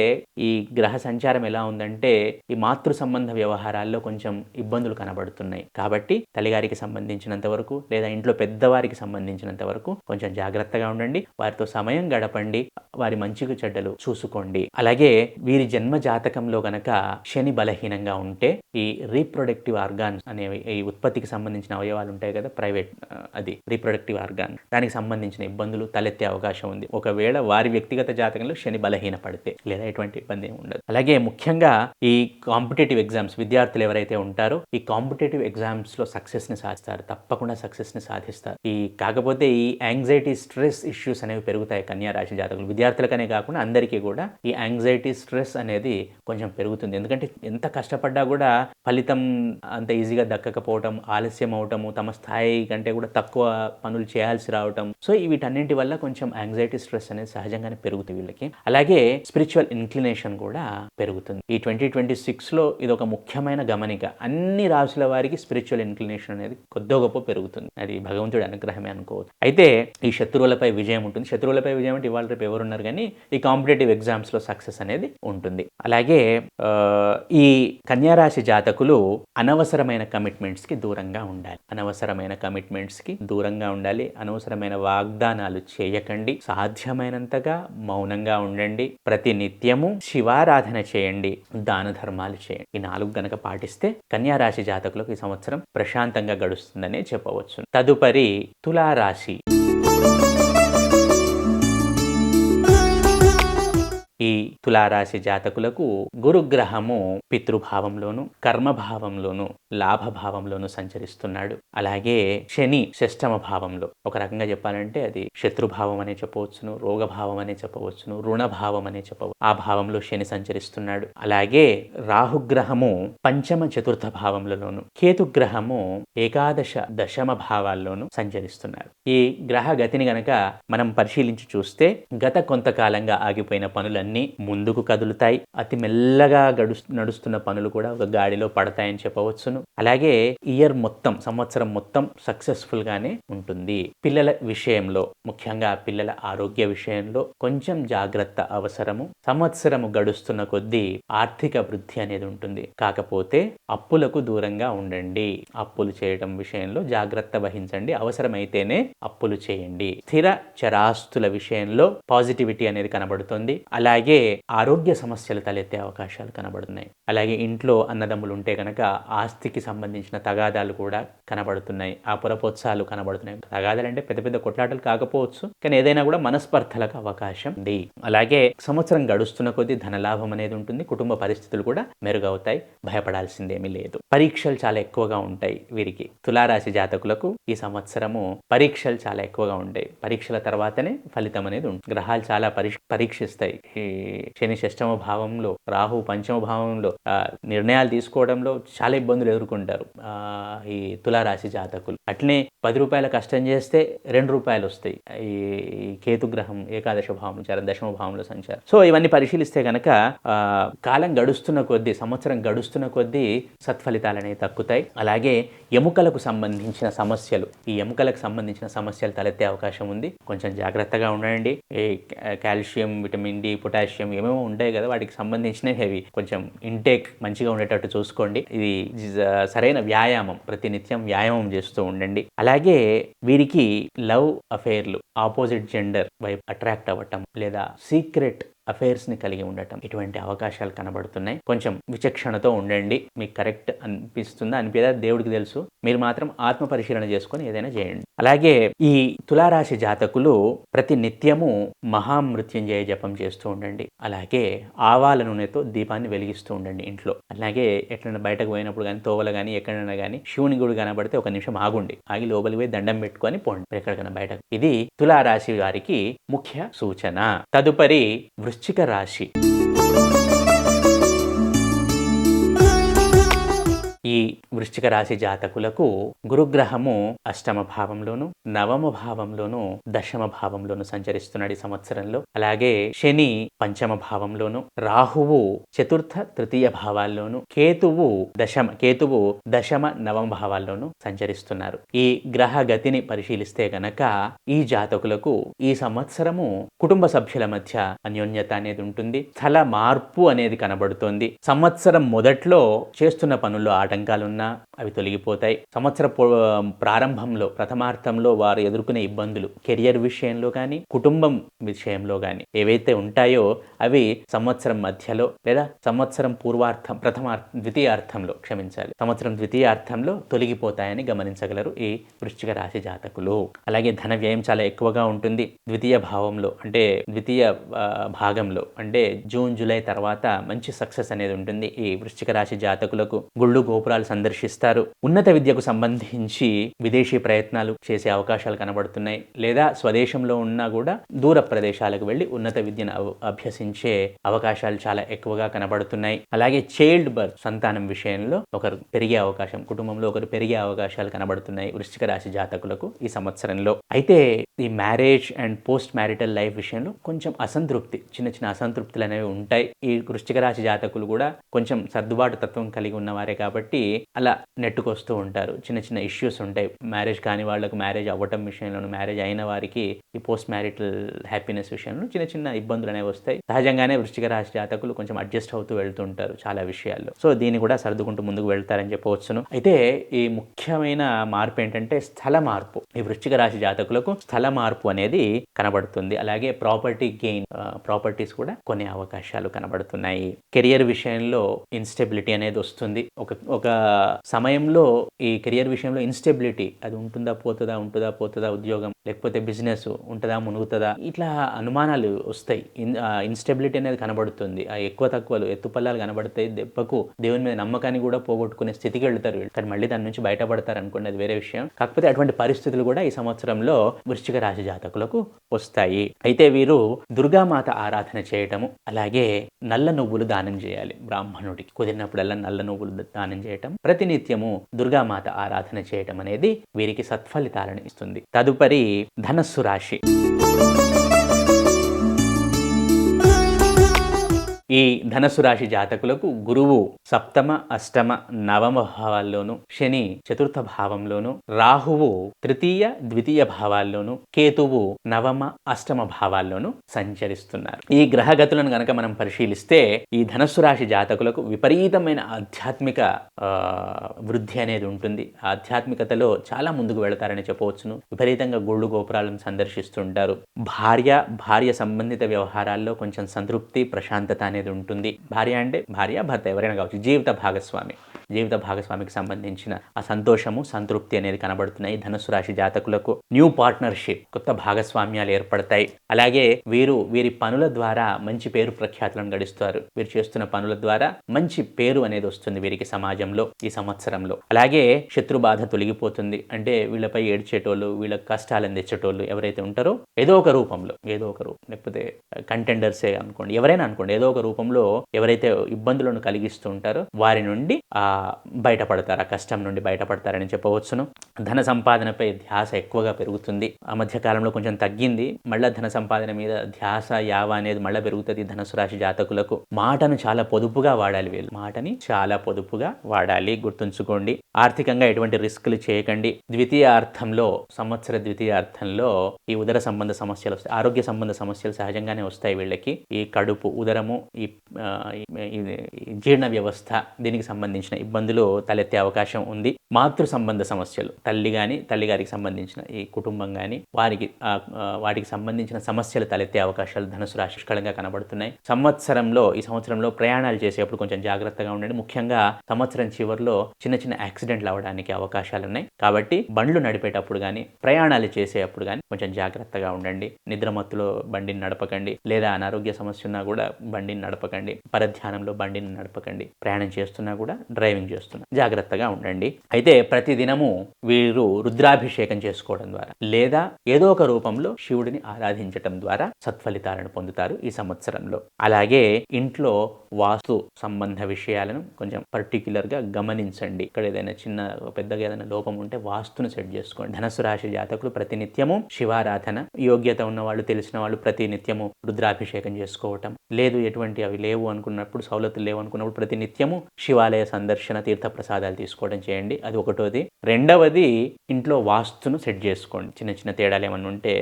ఈ గ్రహ సంచారం ఎలా ఉందంటే ఈ మాతృ సంబంధ వ్యవహారాల్లో కొంచెం ఇబ్బందులు కనబడుతున్నాయి. కాబట్టి తల్లిగారికి సంబంధించినంత వరకు లేదా ఇంట్లో పెద్దవారికి సంబంధించినంత వరకు కొంచెం జాగ్రత్తగా ఉండండి. వారితో సమయం గడపండి. వారి మంచికి చెడ్డలు చూసుకోండి. అలాగే వీరి జన్మ జాతకంలో గనక శని బలహీనంగా ఉంటే ఈ రీప్రొడక్టివ్ ఆర్గాన్స్ అనేవి, ఈ ఉత్పత్తికి సంబంధించిన అవయవాలు ఉంటాయి కదా, ప్రైవేట్ అది రీప్రొడక్టివ్ ఆర్గాన్, దానికి సంబంధించిన ఇబ్బందులు తలెత్తే అవకాశం ఉంది ఒకవేళ వారి వ్యక్తిగత జాతకంలో శని బలహీన పడితే, లేదా ఎటువంటి ఇబ్బంది ఉండదు. అలాగే ముఖ్యంగా ఈ కాంపిటేటివ్ ఎగ్జామ్స్ విద్యార్థులు ఎవరైతే ఉంటారో ఈ కాంపిటేటివ్ ఎగ్జామ్స్ లో సక్సెస్ ని సాధిస్తారు. తప్పకుండా సక్సెస్ ని సాధిస్తారు. కాకపోతే ఈ యాంగ్జైటీ స్ట్రెస్ ఇష్యూస్ అనేవి పెరుగుతాయి కన్యా రాశి జాతకులు. విద్యార్థులకనే కాకుండా అందరికీ కూడా ఈ యాంగ్జైటీ స్ట్రెస్ అనేది కొంచెం పెరుగుతుంది. ఎందుకంటే ఎంత కష్టపడ్డా కూడా ఫలితం అంత ఈజీగా దక్కకపోవటం, ఆలస్యం అవటము, తమ స్థాయి కంటే కూడా తక్కువ పనులు చేయాల్సి రావటం. సో వీటన్నింటి వల్ల కొంచెం యాంగ్జైటీ స్ట్రెస్ అనేది సహజంగానే పెరుగుతుంది వీళ్ళకి. అలాగే స్పిరిచువల్ ఇన్క్లినేషన్ కూడా పెరుగుతుంది. ఈ 2026లో ఇది ఒక ముఖ్యమైన గమనిక. అన్ని రాశుల వారికి స్పిరిచువల్ ఇన్క్లినేషన్ అనేది కొద్దో గొప్ప పెరుగుతుంది. అది భగవంతుడి అనుగ్రహమే అనుకోవచ్చు. అయితే ఈ శత్రువులపై విజయం ఉంటుంది. శత్రువులపై విజయం అంటే ఇవాళ రేపు ఎవరున్నారు, కానీ ఈ కాంపిటేటివ్ ఎగ్జామ్స్ లో సక్సెస్ అనేది ఉంటుంది. అలాగే ఈ కన్యారాశి జాతకులు అనవసరమైన కమిట్మెంట్స్ కి దూరంగా ఉండాలి. అనవసరమైన వాగ్దానాలు చేయకండి. సాధ్యమైనంతగా మౌనంగా ఉండండి. ప్రతి నిత్యము శివారాధన చేయండి. దాన ధర్మాలు చేయండి. ఈ 4 గనక పాటిస్తే కన్యారాశి జాతకులకు ఈ సంవత్సరం ప్రశాంతంగా గడుస్తుందనే చెప్పవచ్చు. తదుపరి తులారాశి. ఈ తులారాశి జాతకులకు గురుగ్రహము పితృభావంలోను, కర్మభావంలోను, లాభభావంలోను సంచరిస్తున్నాడు. అలాగే శని షష్టమ భావంలో, ఒక రకంగా చెప్పాలంటే అది శత్రుభావం అనే చెప్పవచ్చును, రోగభావం అనే చెప్పవచ్చును, రుణభావం అనే చెప్పవచ్చు. ఆ భావంలో శని సంచరిస్తున్నాడు. అలాగే రాహుగ్రహము పంచమ చతుర్థ భావంలోను, కేతుగ్రహము ఏకాదశ దశమ భావాల్లోనూ సంచరిస్తున్నారు. ఈ గ్రహ గతిని గనక మనం పరిశీలించి చూస్తే గత కొంతకాలంగా ఆగిపోయిన పనులన్నీ ముందుకు కదులుతాయి. అతి మెల్లగా నడుస్తున్న పనులు కూడా ఒక గాడిలో పడతాయని చెప్పవచ్చును. అలాగే సంవత్సరం మొత్తం సక్సెస్ఫుల్ గానే ఉంటుంది. పిల్లల విషయంలో, ముఖ్యంగా పిల్లల ఆరోగ్య విషయంలో కొంచెం జాగ్రత్త అవసరము. సంవత్సరము గడుస్తున్న కొద్దీ ఆర్థిక వృద్ధి అనేది ఉంటుంది. కాకపోతే అప్పులకు దూరంగా ఉండండి. అప్పులు చేయడం విషయంలో జాగ్రత్త వహించండి. అవసరమైతేనే అప్పులు చేయండి. స్థిర చరాస్తుల విషయంలో పాజిటివిటీ అనేది కనబడుతుంది. అలాగే ఆరోగ్య సమస్యలు తలెత్తే అవకాశాలు కనబడుతున్నాయి. అలాగే ఇంట్లో అన్నదమ్ములు ఉంటే కనుక ఆస్తికి సంబంధించిన తగాదాలు కూడా కనబడుతున్నాయి. ఆ పురపోత్సాలు కనబడుతున్నాయి. తగాదాలు అంటే పెద్ద పెద్ద కొట్లాటలు కాకపోవచ్చు, కానీ ఏదైనా కూడా మనస్పర్ధలకు అవకాశం ఉంది. అలాగే సంవత్సరం గడుస్తున్న కొద్దీ ధనలాభం అనేది ఉంటుంది. కుటుంబ పరిస్థితులు కూడా మెరుగవుతాయి. భయపడాల్సిందేమీ లేదు. పరీక్షలు చాలా ఎక్కువగా ఉంటాయి వీరికి. తులారాశి జాతకులకు ఈ సంవత్సరము పరీక్షలు చాలా ఎక్కువగా ఉంటాయి. పరీక్షల తర్వాతనే ఫలితం అనేది ఉంటుంది. గ్రహాలు చాలా పరీక్షిస్తాయి. శని షష్టమ భావంలో, రాహు పంచమ భావంలో నిర్ణయాలు తీసుకోవడంలో చాలా ఇబ్బందులు ఎదుర్కొంటారు ఈ తులారాశి జాతకులు. అట్లనే 10 రూపాయల కష్టం చేస్తే 2 రూపాయలు వస్తాయి. ఈ కేతుగ్రహం ఏకాదశ భావం దశమ భావంలో సంచారం. సో ఇవన్నీ పరిశీలిస్తే కనుక కాలం గడుస్తున్న కొద్దీ, సంవత్సరం గడుస్తున్న కొద్దీ సత్ఫలితాలు అనేవి తక్కుతాయి. అలాగే ఎముకలకు సంబంధించిన సమస్యలు తలెత్తే అవకాశం ఉంది. కొంచెం జాగ్రత్తగా ఉండండి. కాల్షియం, విటమిన్ డి, పొటాషియం ఏమేమో ఉంటాయి కదా, వాటికి సంబంధించినవి అవి కొంచెం ఇంటేక్ మంచిగా ఉండేటట్టు చూసుకోండి. ఇది సరైన వ్యాయామం, ప్రతినిత్యం వ్యాయామం చేస్తూ ఉండండి. అలాగే వీరికి లవ్ అఫేర్లు, ఆపోజిట్ జెండర్ వైపు అట్రాక్ట్ అవ్వటం లేదా సీక్రెట్ అఫైర్స్ని కలిగి ఉండటం, ఇటువంటి అవకాశాలు కనబడుతున్నాయి. కొంచెం విచక్షణతో ఉండండి. మీకు కరెక్ట్ అనిపిస్తుందా అనిపించదా దేవుడికి తెలుసు. మీరు మాత్రం ఆత్మ పరిశీలన చేసుకొని ఏదైనా చేయండి. అలాగే ఈ తులారాశి జాతకులు ప్రతి నిత్యము మహామృత్యుంజయ జపం చేస్తూ ఉండండి. అలాగే ఆవాల నూనెతో దీపాన్ని వెలిగిస్తూ ఉండండి ఇంట్లో. అలాగే ఎట్లైనా బయటకు పోయినప్పుడు కానీ, తోవల కానీ, ఎక్కడైనా కానీ శివుని గుడి కనబడితే ఒక నిమిషం ఆగుండి, ఆగి లోపలికి పోయి దండం పెట్టుకొని పోండి ఎక్కడికైనా బయటకు. ఇది తులారాశి వారికి ముఖ్య సూచన. తదుపరి వృశ్చిక రాశి. ఈ వృశ్చిక రాశి జాతకులకు గురుగ్రహము అష్టమ భావంలోను, నవమ భావంలోను, దశమ భావంలోను సంచరిస్తున్నాడు ఈ సంవత్సరంలో. అలాగే శని పంచమ భావంలోను, రాహువు చతుర్థ తృతీయ భావాల్లోను, కేతువు దశమ నవమ భావాల్లోను సంచరిస్తున్నారు. ఈ గ్రహ గతిని పరిశీలిస్తే గనక ఈ జాతకులకు ఈ సంవత్సరము కుటుంబ సభ్యుల మధ్య అన్యోన్యత అనేది ఉంటుంది. స్థల మార్పు అనేది కనబడుతోంది. సంవత్సరం మొదట్లో చేస్తున్న పనుల్లో ఆటంకాలున్నా అవి తొలగిపోతాయి. సంవత్సర ప్రారంభంలో, ప్రథమార్థంలో వారు ఎదుర్కొనే ఇబ్బందులు కెరియర్ విషయంలో కానీ, కుటుంబం విషయంలో కానీ ఏవైతే ఉంటాయో అవి సంవత్సరం మధ్యలో లేదా సంవత్సరం పూర్వార్థం, సంవత్సరం ద్వితీయార్థంలో తొలగిపోతాయని గమనించగలరు ఈ వృశ్చిక రాశి జాతకులు. అలాగే ధన వ్యయం చాలా ఎక్కువగా ఉంటుంది. ద్వితీయ భాగంలో అంటే జూన్ జూలై తర్వాత మంచి సక్సెస్ అనేది ఉంటుంది. ఈ వృశ్చిక రాశి జాతకులకు గుళ్ళు గోపురాలు సందర్శిస్తారు. ఉన్నత విద్యకు సంబంధించి విదేశీ ప్రయత్నాలు చేసే అవకాశాలు కనబడుతున్నాయి. లేదా స్వదేశంలో ఉన్నా కూడా దూర ప్రదేశాలకు వెళ్ళి ఉన్నత విద్యను అభ్యసించే అవకాశాలు చాలా ఎక్కువగా కనబడుతున్నాయి. అలాగే చైల్డ్ బర్త్, సంతానం విషయంలో కుటుంబంలో ఒకరు పెరిగే అవకాశాలు కనబడుతున్నాయి వృశ్చిక రాశి జాతకులకు ఈ సంవత్సరంలో. అయితే ఈ marriage and post marital life విషయంలో కొంచెం చిన్న చిన్న అసంతృప్తులు అనేవి ఉంటాయి. ఈ వృశ్చిక రాశి జాతకులు కూడా కొంచెం సర్దుబాటు తత్వం కలిగి ఉన్నవారే కాబట్టి అలా నెట్టుకొస్తూ ఉంటారు. చిన్న చిన్న ఇష్యూస్ ఉంటాయి. మ్యారేజ్ కాని వాళ్ళకు మ్యారేజ్ అవ్వటం విషయంలోనూ, మ్యారేజ్ అయిన వారికి ఈ పోస్ట్ మ్యారిటల్ హ్యాపీనెస్ విషయంలో చిన్న చిన్న ఇబ్బందులు అనేవి వస్తాయి. సహజంగానే వృశ్చిక రాశి జాతకులు కొంచెం అడ్జస్ట్ అవుతూ వెళ్తుంటారు చాలా విషయాల్లో. సో దీన్ని కూడా సర్దుకుంటూ ముందుకు వెళ్తారని చెప్పవచ్చును. అయితే ఈ ముఖ్యమైన మార్పు ఏంటంటే స్థల మార్పు. ఈ వృశ్చిక రాశి జాతకులకు స్థల మార్పు అనేది కనబడుతుంది. అలాగే ప్రాపర్టీస్ కూడా కొనే అవకాశాలు కనబడుతున్నాయి. కెరియర్ విషయంలో ఇన్స్టెబిలిటీ అనేది వస్తుంది. ఒక సమయంలో ఈ కెరియర్ విషయంలో ఇన్స్టెబిలిటీ అది ఉంటుందా పోతుందా ఉద్యోగం, లేకపోతే బిజినెస్ ఉంటుందా మునుగుతుందా, ఇట్లా అనుమానాలు వస్తాయి. ఇన్స్టెబిలిటీ అనేది కనబడుతుంది. ఆ ఎక్కువ తక్కువలు, ఎత్తుపల్లాలు కనబడతాయి. దెబ్బకు దేవుని మీద నమ్మకాన్ని కూడా పోగొట్టుకునే స్థితికి వెళ్తారు. కానీ మళ్ళీ దాని నుంచి బయటపడతారు అనుకోండి, అది వేరే విషయం. కాకపోతే అటువంటి పరిస్థితులు కూడా ఈ సంవత్సరంలో వృశ్చిక రాశి జాతకులకు వస్తాయి. అయితే వీరు దుర్గామాత ఆరాధన చేయటము, అలాగే నల్ల నువ్వులు దానం చేయాలి. బ్రాహ్మణుడికి కుదిరినప్పుడల్లా నల్ల నువ్వులు దానం చేయటం, ప్రతినిత్యము దుర్గామాత ఆరాధన చేయటం అనేది వీరికి సత్ఫలితాలను ఇస్తుంది. తదుపరి ధనస్సు రాశి. ఈ ధనస్సు రాశి జాతకులకు గురువు సప్తమ, అష్టమ, నవమ భావాల్లోను, శని చతుర్థ భావంలోను, రాహువు తృతీయ, ద్వితీయ భావాల్లోను, కేతువు నవమ, అష్టమ భావాల్లోను సంచరిస్తున్నారు. ఈ గ్రహగతులను గనక మనం పరిశీలిస్తే ఈ ధనస్సు రాశి జాతకులకు విపరీతమైన ఆధ్యాత్మిక వృద్ధి అనేది ఉంటుంది. ఆధ్యాత్మికతలో చాలా ముందుకు వెళతారని చెప్పవచ్చును. విపరీతంగా గుళ్ళు గోపురాలను సందర్శిస్తుంటారు. భార్య సంబంధిత వ్యవహారాల్లో కొంచెం సంతృప్తి, ప్రశాంతత అనేది ఉంటుంది. భార్య భర్త ఎవరైనా కావచ్చు, జీవిత భాగస్వామికి సంబంధించిన ఆ సంతోషము, సంతృప్తి అనేది కనబడుతున్నాయి ధనుసు రాశి జాతకులకు. న్యూ పార్ట్నర్షిప్, కొత్త భాగస్వామ్యాలు ఏర్పడతాయి. అలాగే వీరి పనుల ద్వారా మంచి పేరు ప్రఖ్యాతులను గడిస్తారు. వీరు చేస్తున్న పనుల ద్వారా మంచి పేరు అనేది వస్తుంది వీరికి సమాజంలో ఈ సంవత్సరంలో. అలాగే శత్రు బాధ తొలగిపోతుంది. అంటే వీళ్ళపై ఏడ్చేటోళ్ళు, వీళ్ళకి కష్టాలను తెచ్చేటోళ్ళు ఎవరైతే ఉంటారో ఏదో ఒక రూపంలో, లేకపోతే కంటెండర్సే అనుకోండి, ఎవరైనా అనుకోండి, ఏదో ఒక రూపంలో ఎవరైతే ఇబ్బందులను కలిగిస్తూ ఉంటారో వారి నుండి ఆ బయటపడతారు, ఆ కష్టం నుండి బయటపడతారని చెప్పవచ్చును. ధన సంపాదనపై ధ్యాస ఎక్కువగా పెరుగుతుంది. ఆ మధ్య కాలంలో కొంచెం తగ్గింది, మళ్ళీ ధన సంపాదన మీద ధ్యాస యావ అనేది మళ్ళీ పెరుగుతుంది ధనుసు రాశి జాతకులకు. మాటను చాలా పొదుపుగా వాడాలి, వీళ్ళు మాటని చాలా పొదుపుగా వాడాలి, గుర్తుంచుకోండి. ఆర్థికంగా ఎటువంటి రిస్కులు చేయకండి. ద్వితీయార్థంలో, సంవత్సర ద్వితీయార్థంలో ఈ ఉదర సంబంధ సమస్యలు వస్తాయి, ఆరోగ్య సంబంధ సమస్యలు సహజంగానే వస్తాయి వీళ్ళకి. ఈ కడుపు, ఉదరము, ఈ జీర్ణ వ్యవస్థ, దీనికి సంబంధించిన ఇబ్బందులు తలెత్తే అవకాశం ఉంది. మాతృ సంబంధ సమస్యలు, తల్లి కానీ తల్లిగారికి సంబంధించిన ఈ కుటుంబం కానీ వాటికి సంబంధించిన సమస్యలు తలెత్తే అవకాశాలు ధనుసు రాశి పుష్కలంగా కనబడుతున్నాయి. ఈ సంవత్సరంలో ప్రయాణాలు చేసేప్పుడు కొంచెం జాగ్రత్తగా ఉండండి. ముఖ్యంగా సంవత్సరం చివరిలో చిన్న చిన్న యాక్సిడెంట్లు అవడానికి అవకాశాలు ఉన్నాయి. కాబట్టి బండ్లు నడిపేటప్పుడు కానీ ప్రయాణాలు చేసేటప్పుడు కానీ కొంచెం జాగ్రత్తగా ఉండండి. నిద్రమత్తులో బండిని నడపకండి, లేదా అనారోగ్య సమస్య ఉన్నా కూడా బండిని నడపకండి, పరధ్యానంలో బండిని నడపకండి. ప్రయాణం చేస్తున్నా కూడా, డ్రైవింగ్ చేస్తున్నా జాగ్రత్తగా ఉండండి. అయితే ప్రతిదినము వీరు రుద్రాభిషేకం చేసుకోవడం ద్వారా లేదా ఏదో ఒక రూపంలో శివుడిని ఆరాధించటం ద్వారా సత్ఫలితాలను పొందుతారు ఈ సంవత్సరంలో. అలాగే ఇంట్లో వాస్తు సంబంధ విషయాలను కొంచెం పర్టిక్యులర్గా గమనించండి. ఇక్కడ ఏదైనా పెద్దగా ఏదైనా లోపం ఉంటే వాస్తును సెట్ చేసుకోండి. ధనుసు రాశి జాతకులు ప్రతినిత్యము శివారాధన, యోగ్యత ఉన్న వాళ్ళు, తెలిసిన వాళ్ళు ప్రతినిత్యము రుద్రాభిషేకం చేసుకోవటం, లేదు ఎటువంటి అవి లేవు అనుకున్నప్పుడు, సౌలతులు లేవు అనుకున్నప్పుడు ప్రతినిత్యము శివాలయ సందర్శన, తీర్థ ప్రసాదాలు తీసుకోవడం చేయండి. అది ఒకటోది. రెండవది, ఇంట్లో వాస్తును సెట్ చేసుకోండి. చిన్న చిన్న తేడాలు ఏమన్నా ఉంటే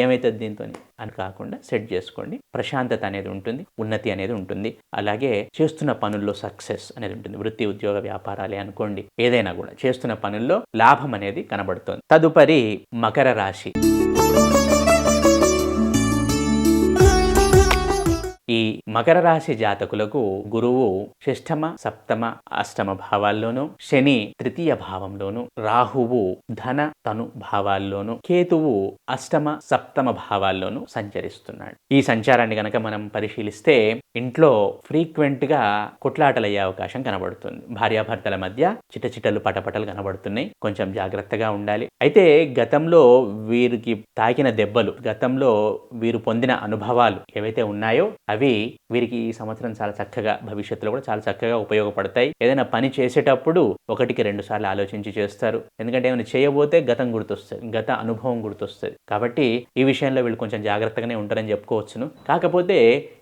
ఏమైతుంది దీంతో అని కాకుండా సెట్ చేసుకోండి. ప్రశాంతత అనేది ఉంటుంది, ఉన్నతి అనేది ఉంటుంది. అలాగే చేస్తున్న పనుల్లో సక్సెస్ అనేది ఉంటుంది. వృత్తి, ఉద్యోగ, వ్యాపారాలే అనుకోండి, ఏదైనా కూడా చేస్తున్న పనుల్లో లాభం అనేది కనబడుతుంది. తదుపరి మకర రాశి. ఈ మకర రాశి జాతకులకు గురువు షష్ఠమ, సప్తమ, అష్టమ భావాల్లోనూ, శని తృతీయ భావంలోను, రాహువు ధన, తను భావాల్లోనూ, కేతువు అష్టమ, సప్తమ భావాల్లోనూ సంచరిస్తున్నాడు. ఈ సంచారాన్ని గనక మనం పరిశీలిస్తే ఇంట్లో ఫ్రీక్వెంట్ గా కొట్లాటలయ్యే అవకాశం కనబడుతుంది. భార్యాభర్తల మధ్య చిటచిటలు, పటపటలు కనబడుతున్నాయి. కొంచెం జాగ్రత్తగా ఉండాలి. అయితే గతంలో వీరికి తాకిన దెబ్బలు, గతంలో వీరు పొందిన అనుభవాలు ఏవైతే ఉన్నాయో అవి వీరికి ఈ సంవత్సరం చాలా చక్కగా, భవిష్యత్తులో కూడా చాలా చక్కగా ఉపయోగపడతాయి. ఏదైనా పని చేసేటప్పుడు 1-2 సార్లు ఆలోచించి చేస్తారు. ఎందుకంటే ఏమైనా చేయబోతే గతం గుర్తొస్తుంది, గత అనుభవం గుర్తొస్తుంది. కాబట్టి ఈ విషయంలో వీళ్ళు కొంచెం జాగ్రత్తగానే ఉంటారని చెప్పుకోవచ్చును. కాకపోతే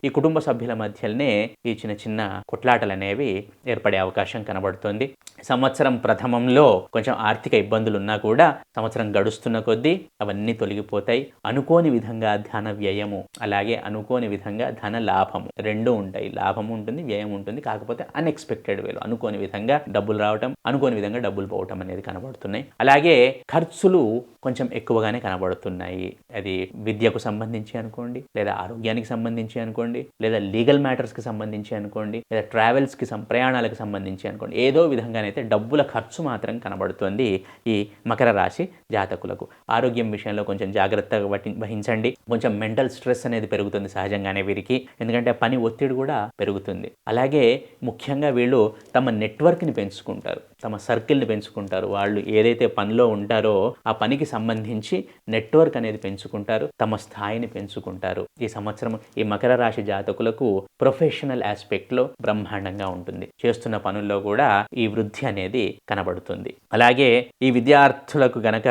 ఈ కుటుంబ సభ్యుల మధ్యలోనే ఈ చిన్న చిన్న కొట్లాటలు అనేవి ఏర్పడే అవకాశం కనబడుతుంది. సంవత్సరం ప్రథమంలో కొంచెం ఆర్థిక ఇబ్బందులు ఉన్నా కూడా సంవత్సరం గడుస్తున్న కొద్దీ అవన్నీ తొలగిపోతాయి. అనుకోని విధంగా ధన వ్యయము, అలాగే అనుకోని విధంగా ధన లాభము రెండూ ఉంటాయి. లాభము ఉంటుంది, వ్యయం ఉంటుంది. కాకపోతే అన్ఎక్స్పెక్టెడ్ వేలు, అనుకోని విధంగా డబ్బులు రావటం, అనుకోని విధంగా డబ్బులు పోవటం అనేది కనబడుతున్నాయి. అలాగే ఖర్చులు కొంచెం ఎక్కువగానే కనబడుతున్నాయి. అది విద్యకు సంబంధించి అనుకోండి, లేదా ఆరోగ్యానికి సంబంధించి అనుకోండి, లేదా లీగల్ మ్యాటర్స్కి సంబంధించి అనుకోండి, లేదా ట్రావెల్స్కి ప్రయాణాలకు సంబంధించి అనుకోండి. ఏదో విధంగానైతే డబ్బుల ఖర్చు మాత్రం కనబడుతుంది ఈ మకర రాశి జాతకులకు. ఆరోగ్యం విషయంలో కొంచెం జాగ్రత్తగా వహించండి. కొంచెం మెంటల్ స్ట్రెస్ అనేది పెరుగుతుంది సహజంగానే వీరికి, ఎందుకంటే పని ఒత్తిడి కూడా పెరుగుతుంది. అలాగే ముఖ్యంగా వీళ్ళు తమ నెట్వర్క్ని పెంచుకుంటారు, తమ సర్కిల్ని పెంచుకుంటారు. వాళ్ళు ఏదైతే పనిలో ఉంటారో ఆ పనికి సంబంధించి నెట్వర్క్ అనేది పెంచుకుంటారు, తమ స్థాయిని పెంచుకుంటారు. ఈ సంవత్సరం ఈ మకర రాశి జాతకులకు ప్రొఫెషనల్ ఆస్పెక్ట్లో బ్రహ్మాండంగా ఉంటుంది. చేస్తున్న పనుల్లో కూడా ఈ వృద్ధి అనేది కనబడుతుంది. అలాగే ఈ విద్యార్థులకు గనక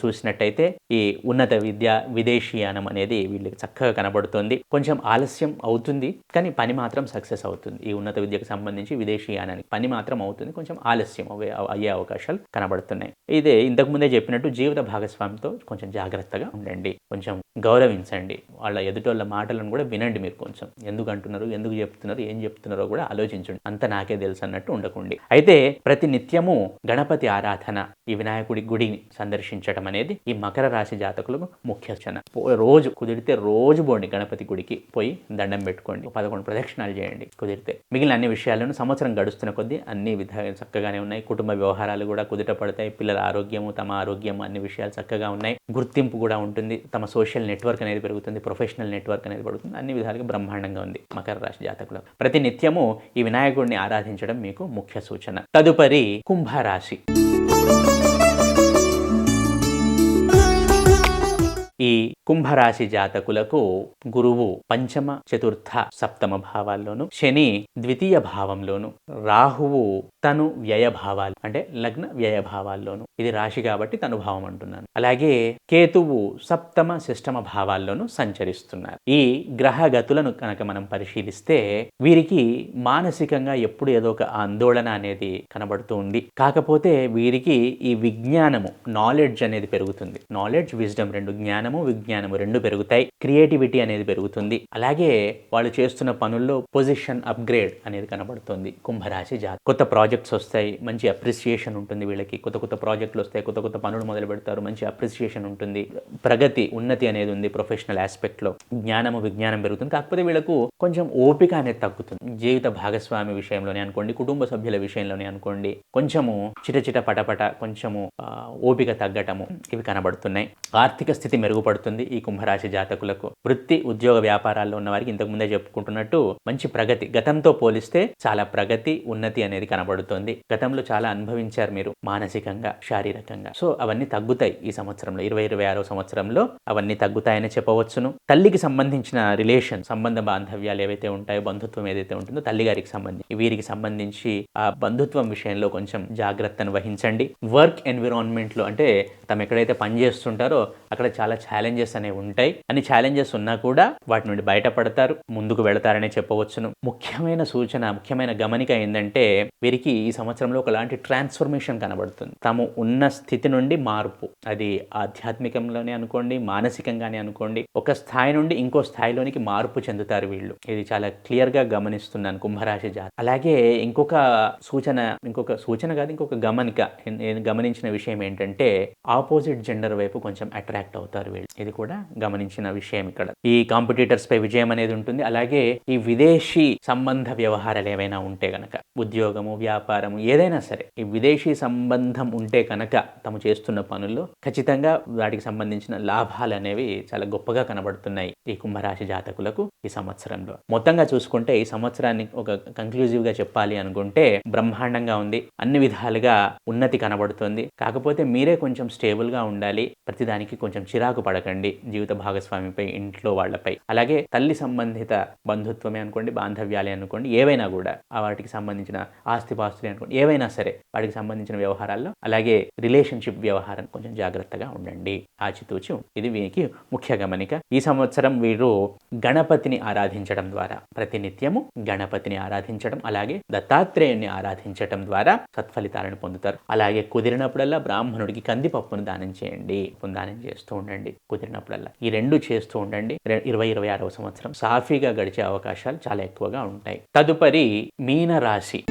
చూసినట్టయితే ఈ ఉన్నత విద్య, విదేశీయానం అనేది వీళ్ళకి చక్కగా కనబడుతుంది. కొంచెం ఆలస్యం అవుతుంది, కానీ పని మాత్రం సక్సెస్ అవుతుంది. ఈ ఉన్నత విద్యకు సంబంధించి విదేశీయానానికి పని మాత్రం అవుతుంది, కొంచెం ఆలస్యం అయ్యే అవకాశాలు కనబడుతున్నాయి. ఇదే ఇంతకుముందే చెప్పినట్టు జీవిత భాగస్వామితో కొంచెం జాగ్రత్తగా ఉండండి, కొంచెం గౌరవించండి. వాళ్ళ ఎదుటోళ్ళ మాటలను కూడా వినండి. మీరు కొంచెం ఎందుకు అంటున్నారు, ఎందుకు చెప్తున్నారు, ఏం చెప్తున్నారో కూడా ఆలోచించండి. అంత నాకే తెలుసు అన్నట్టు ఉండకండి. అయితే ప్రతి నిత్యము గణపతి ఆరాధన, ఈ వినాయకుడి గుడిని సందర్శించడం అనేది ఈ మకర రాశి జాతకులకు ముఖ్య రచన. రోజు కుదిరితే రోజు పోండి గణపతి గుడికి, పోయి దండం పెట్టుకోండి, 11 ప్రదక్షిణాలు చేయండి కుదిరితే. మిగిలిన అన్ని విషయాలను సంవత్సరం గడుస్తున్న కొద్దీ అన్ని విధాలు చక్కగానే ఉన్నాయి. కుటుంబ వ్యవహారాలు కూడా కుదుట పడతాయి. పిల్లల ఆరోగ్యము, తమ ఆరోగ్యము, అన్ని విషయాలు చక్కగా ఉన్నాయి. గుర్తింపు కూడా ఉంటుంది. తమ సోషల్ నెట్వర్క్ అనేది పెరుగుతుంది, ప్రొఫెషనల్ నెట్వర్క్ అనేది పెరుగుతుంది. అన్ని విధాలుగా బ్రహ్మాండంగా ఉంది మకర రాశి జాతకులకు. ప్రతి నిత్యము ఈ వినాయకుడిని ఆరాధించడం మీకు ముఖ్య సూచన. తదుపరి కుంభరాశి. ఈ కుంభరాశి జాతకులకు గురువు పంచమ, చతుర్థ, సప్తమ భావాల్లోను, శని ద్వితీయ భావంలోను, రాహువు తను వ్యయ భావాలు అంటే లగ్న వ్యయ భావాల్లోను, ఇది రాశి కాబట్టి తను భావం అంటున్నాను. అలాగే కేతువు సప్తమ, షష్టమ భావాల్లోనూ సంచరిస్తున్నారు. ఈ గ్రహ గతులను కనుక మనం పరిశీలిస్తే వీరికి మానసికంగా ఎప్పుడు ఏదో ఒక ఆందోళన అనేది కనబడుతూ ఉంది. కాకపోతే వీరికి ఈ విజ్ఞానము, నాలెడ్జ్ అనేది పెరుగుతుంది. నాలెడ్జ్, విజ్డమ్ రెండు, జ్ఞానము విజ్ఞానము రెండు పెరుగుతాయి. క్రియేటివిటీ అనేది పెరుగుతుంది. అలాగే వాళ్ళు చేస్తున్న పనుల్లో పొజిషన్ అప్గ్రేడ్ అనేది కనబడుతుంది. కుంభరాశి జాతి కొత్త ప్రాజెక్ట్స్ వస్తాయి, మంచి అప్రిసియేషన్ ఉంటుంది వీళ్ళకి. కొత్త కొత్త ప్రాజెక్టులు వస్తాయి, కొత్త కొత్త పనులు మొదలు పెడతారు, మంచి అప్రిసియేషన్ ఉంటుంది, ప్రగతి, ఉన్నతి అనేది ఉంది. ప్రొఫెషనల్ ఆస్పెక్ట్ లో జ్ఞానము విజ్ఞానం పెరుగుతుంది. కాకపోతే వీళ్ళకు కొంచెం ఓపిక అనేది తగ్గుతుంది. జీవిత భాగస్వామి విషయంలోనే అనుకోండి, కుటుంబ సభ్యుల విషయంలోనే అనుకోండి, కొంచెము చిటచిట పటపట కొంచెము ఓపిక తగ్గటము ఇవి కనబడుతున్నాయి. ఆర్థిక స్థితి మెరుగుపడుతుంది ఈ కుంభరాశి జాతకులకు. వృత్తి, ఉద్యోగ వ్యాపారాల్లో ఉన్న వారికి ఇంతకు ముందే చెప్పుకుంటున్నట్టు మంచి ప్రగతి, గతంతో పోలిస్తే చాలా ప్రగతి, ఉన్నతి అనేది కనబడుతుంది. గతంలో చాలా అనుభవించారు మీరు మానసికంగా, శారీరకంగా. సో అవన్నీ తగ్గుతాయి ఈ సంవత్సరంలో, 2026వ సంవత్సరంలో అవన్నీ తగ్గుతాయని చెప్పవచ్చును. తల్లికి సంబంధించిన రిలేషన్, సంబంధ బాంధవ్యాలు ఏవైతే ఉంటాయో, బంధుత్వం ఏదైతే ఉంటుందో తల్లిగారికి సంబంధించి, వీరికి సంబంధించి ఆ బంధుత్వం విషయంలో కొంచెం జాగ్రత్తను వహించండి. వర్క్ ఎన్విరాన్మెంట్ లో అంటే తమ ఎక్కడైతే పని చేస్తుంటారో అక్కడ చాలా ఛాలెంజెస్ అనేవి ఉంటాయి. అన్ని ఛాలెంజెస్ ఉన్నా కూడా వాటి నుండి బయటపడతారు, ముందుకు వెళతారనే చెప్పవచ్చును. ముఖ్యమైన సూచన, ముఖ్యమైన గమనిక ఏంటంటే వీరికి ఈ సంవత్సరంలో ఒకలాంటి ట్రాన్స్ఫర్మేషన్ కనబడుతుంది. తాము ఉన్న స్థితి నుండి మార్పు, అది ఆధ్యాత్మికంలోనే అనుకోండి, మానసికంగానే అనుకోండి, ఒక స్థాయి నుండి ఇంకో స్థాయిలోనికి మార్పు చెందుతారు వీళ్ళు. ఇది చాలా క్లియర్ గా గమనిస్తున్నాను కుంభరాశి జాతి. అలాగే ఇంకొక సూచన కాదు, ఇంకొక గమనిక, నేను గమనించిన విషయం ఏంటంటే ఆపోజిట్ జెండర్ వైపు కొంచెం అట్రాక్ట్ అవుతారు వీళ్ళు. ఇది కూడా గమనించిన విషయం ఇక్కడ. ఈ కాంపిటీటర్స్ పై విజయం అనేది ఉంటుంది. అలాగే ఈ విదేశీ సంబంధ వ్యవహారాలు ఏవైనా ఉంటే గనక, ఉద్యోగము, వ్యాపారము ఏదైనా సరే, ఈ విదేశీ సంబంధం ఉంటే కనుక తమ చేస్తున్న పనుల్లో ఖచ్చితంగా వాటికి సంబంధించిన లాభాలు అనేవి చాలా గొప్పగా కనబడుతున్నాయి ఈ కుంభరాశి జాతకులకు ఈ సంవత్సరంలో. మొత్తంగా చూసుకుంటే ఈ సంవత్సరాన్ని ఒక కంక్లూజివ్ గా చెప్పాలి అనుకుంటే బ్రహ్మాండంగా ఉంది. అన్ని విధాలుగా ఉన్నతి కనబడుతుంది. కాకపోతే మీరే కొంచెం స్టేబుల్ గా ఉండాలి. ప్రతిదానికి కొంచెం చిరాకు పడకండి జీవిత భాగస్వామిపై, ఇంట్లో వాళ్ళపై. అలాగే తల్లి సంబంధిత బంధుత్వమే అనుకోండి, బాంధవ్యాలే అనుకోండి, ఏవైనా కూడా వాటికి సంబంధించిన ఆస్తిపాస్తులే అనుకోండి, ఏవైనా సరే వాటికి సంబంధించిన వ్యవహారాల్లో, అలాగే రిలేషన్షిప్ వ్యవహారం కొంచెం జాగ్రత్తగా ఉండండి, ఆచితూచి. ఇది వీరికి ముఖ్య గమనిక. ఈ సంవత్సరం వీరు గణపతిని ఆరాధించడం ద్వారా, ప్రతినిత్యము గణపతిని ఆరాధించడం, అలాగే దత్తాత్రేయుని ఆరాధించడం ద్వారా సత్ఫలితాలను పొందుతారు. అలాగే కుదిరినప్పుడల్లా బ్రాహ్మణుడికి కందిపప్పును దానం చేయండి, దానం చేస్తూ ఉండండి కుదిరినప్పుడల్లా. ఈ రెండు చేస్తూ ఉండండి. 2026వ సంవత్సరం సాఫీగా గడిచే అవకాశాలు చాలా ఎక్కువగా ఉంటాయి. తదుపరి మీన రాశి.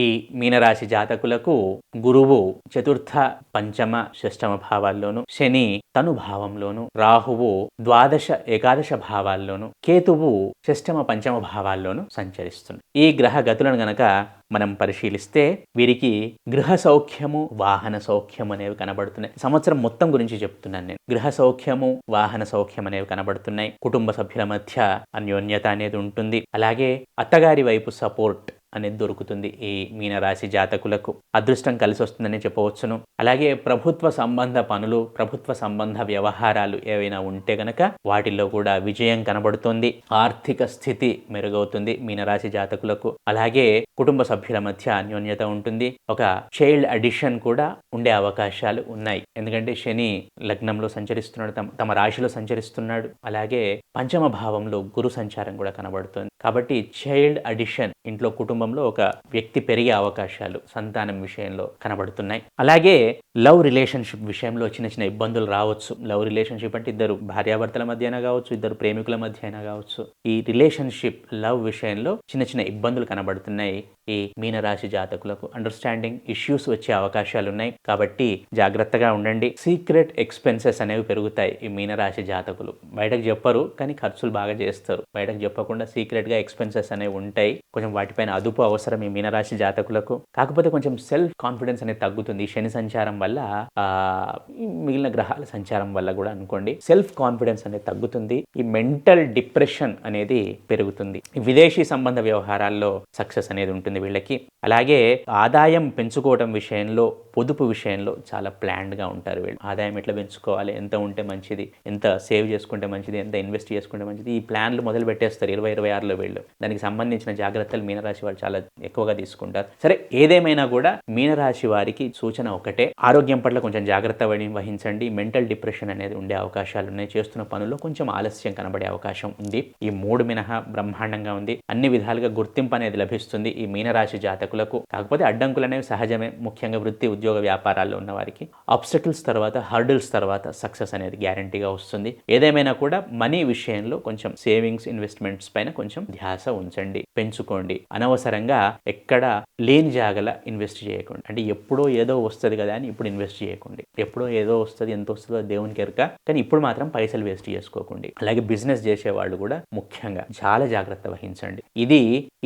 ఈ మీనరాశి జాతకులకు గురువు చతుర్థ, పంచమ, షష్టమ భావాల్లోను, శని తను భావంలోను, రాహువు ద్వాదశ, ఏకాదశ భావాల్లోను, కేతువు షష్టమ, పంచమ భావాల్లోను సంచరిస్తుంది. ఈ గ్రహ గతులను గనక మనం పరిశీలిస్తే వీరికి గృహ సౌఖ్యము, వాహన సౌఖ్యము అనేవి కనబడుతున్నాయి. సంవత్సరం మొత్తం గురించి చెప్తున్నాను నేను. గృహ సౌఖ్యము, వాహన సౌఖ్యం అనేవి కనబడుతున్నాయి. కుటుంబ సభ్యుల మధ్య అన్యోన్యత అనేది ఉంటుంది. అలాగే అత్తగారి వైపు సపోర్ట్ అనేది దొరుకుతుంది ఈ మీనరాశి జాతకులకు. అదృష్టం కలిసి వస్తుందని చెప్పవచ్చును. అలాగే ప్రభుత్వ సంబంధ పనులు, ప్రభుత్వ సంబంధ వ్యవహారాలు ఏవైనా ఉంటే గనక వాటిల్లో కూడా విజయం కనబడుతుంది. ఆర్థిక స్థితి మెరుగవుతుంది మీనరాశి జాతకులకు. అలాగే కుటుంబ సభ్యుల మధ్య అన్యోన్యత ఉంటుంది. ఒక చైల్డ్ అడిషన్ కూడా ఉండే అవకాశాలు ఉన్నాయి. ఎందుకంటే శని లగ్నంలో సంచరిస్తున్నాడు, తమ రాశిలో సంచరిస్తున్నాడు. అలాగే పంచమ భావంలో గురు సంచారం కూడా కనబడుతుంది. కాబట్టి చైల్డ్ అడిషన్, ఇంట్లో కుటుంబంలో ఒక వ్యక్తి పెరిగే అవకాశాలు సంతానం విషయంలో కనబడుతున్నాయి. అలాగే లవ్ రిలేషన్షిప్ విషయంలో చిన్న చిన్న ఇబ్బందులు రావచ్చు. లవ్ రిలేషన్షిప్ అంటే ఇద్దరు భార్యాభర్తల మధ్య అయినా కావచ్చు, ఇద్దరు ప్రేమికుల మధ్య అయినా కావచ్చు. ఈ రిలేషన్షిప్, లవ్ విషయంలో చిన్న చిన్న ఇబ్బందులు కనబడుతున్నాయి ఈ మీనరాశి జాతకులకు. అండర్స్టాండింగ్ ఇష్యూస్ వచ్చే అవకాశాలు ఉన్నాయి. కాబట్టి జాగ్రత్తగా ఉండండి. సీక్రెట్ ఎక్స్పెన్సెస్ అనేవి పెరుగుతాయి ఈ మీనరాశి జాతకులు. బయటకు చెప్పరు కానీ ఖర్చులు బాగా చేస్తారు. బయటకు చెప్పకుండా సీక్రెట్ గా ఎక్స్పెన్సెస్ అనేవి ఉంటాయి. కొంచెం వాటిపైన అదుపు పొదుపు అవసరం ఈ మీనరాశి జాతకులకు. కాకపోతే కొంచెం సెల్ఫ్ కాన్ఫిడెన్స్ అనేది తగ్గుతుంది. శని సంచారం వల్ల మిగిలిన గ్రహాల సంచారం వల్ల కూడా అనుకోండి, సెల్ఫ్ కాన్ఫిడెన్స్ అనేది తగ్గుతుంది. ఈ మెంటల్ డిప్రెషన్ అనేది పెరుగుతుంది. విదేశీ సంబంధ వ్యవహారాల్లో సక్సెస్ అనేది ఉంటుంది వీళ్ళకి. అలాగే ఆదాయం పెంచుకోవడం విషయంలో, పొదుపు విషయంలో చాలా ప్లాన్డ్గా ఉంటారు వీళ్ళు. ఆదాయం ఎట్లా పెంచుకోవాలి, ఎంత ఉంటే మంచిది, ఎంత సేవ్ చేసుకుంటే మంచిది, ఎంత ఇన్వెస్ట్ చేసుకుంటే మంచిది, ఈ ప్లాన్లు మొదలు పెట్టేస్తారు 2026లో వీళ్ళు. దానికి సంబంధించిన జాగ్రత్తలు మీనరాశి వాళ్ళు చాలా ఎక్కువగా తీసుకుంటారు. సరే, ఏదేమైనా కూడా మీనరాశి వారికి సూచన ఒకటే, ఆరోగ్యం పట్ల కొంచెం జాగ్రత్త వహించండి. మెంటల్ డిప్రెషన్ అనేది ఉండే అవకాశాలు ఉన్నాయి. చేస్తున్న పనుల్లో కొంచెం ఆలస్యం కనబడే అవకాశం ఉంది. ఈ 3 మినహా బ్రహ్మాండంగా ఉంది. అన్ని విధాలుగా గుర్తింపు అనేది లభిస్తుంది ఈ మీనరాశి జాతకులకు. కాకపోతే అడ్డంకులు అనేవి సహజమే, ముఖ్యంగా వృత్తి, ఉద్యోగ, వ్యాపారాల్లో ఉన్న వారికి. ఆబ్స్టకిల్స్ తర్వాత, హర్డిల్స్ తర్వాత సక్సెస్ అనేది గ్యారంటీగా వస్తుంది. ఏదేమైనా కూడా మనీ విషయంలో కొంచెం సేవింగ్స్, ఇన్వెస్ట్మెంట్స్ పైన కొంచెం ధ్యాస ఉంచండి, పెంచుకోండి. అనవసరంగా ఎక్కడ లేని జాగల ఇన్వెస్ట్ చేయకండి. అంటే ఎప్పుడో ఏదో వస్తుంది కదా అని ఇప్పుడు ఇన్వెస్ట్ చేయకండి. ఎప్పుడో ఏదో వస్తుంది, ఎంత వస్తుందో దేవునికి ఎరక, కానీ ఇప్పుడు మాత్రం పైసలు వేస్ట్ చేసుకోకండి. అలాగే బిజినెస్ చేసేవాళ్ళు కూడా ముఖ్యంగా చాలా జాగ్రత్త వహించండి. ఇది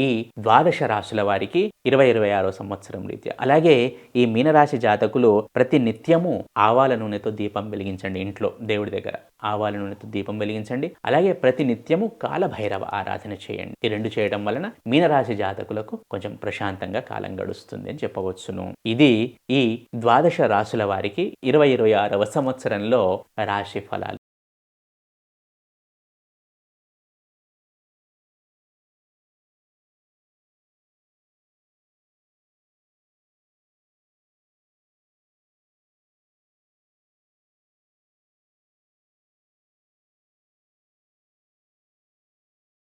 ఈ ద్వాదశ రాశుల వారికి 2026 సంవత్సరం రీత్యా. అలాగే ఈ మీనరాశి జాతకులు ప్రతి నిత్యము ఆవాల నూనెతో దీపం వెలిగించండి. ఇంట్లో దేవుడి దగ్గర ఆవాల నూనెతో దీపం వెలిగించండి. అలాగే ప్రతి నిత్యము కాలభైరవ ఆరాధన చేయండి. ఈ 2 చేయడం వలన మీనరాశి జాతకులకు కొంచెం ప్రశాంతంగా కాలం గడుస్తుంది అని చెప్పవచ్చును. ఇది ఈ ద్వాదశ రాశుల వారికి 2026వ సంవత్సరంలో రాశి ఫలాలు.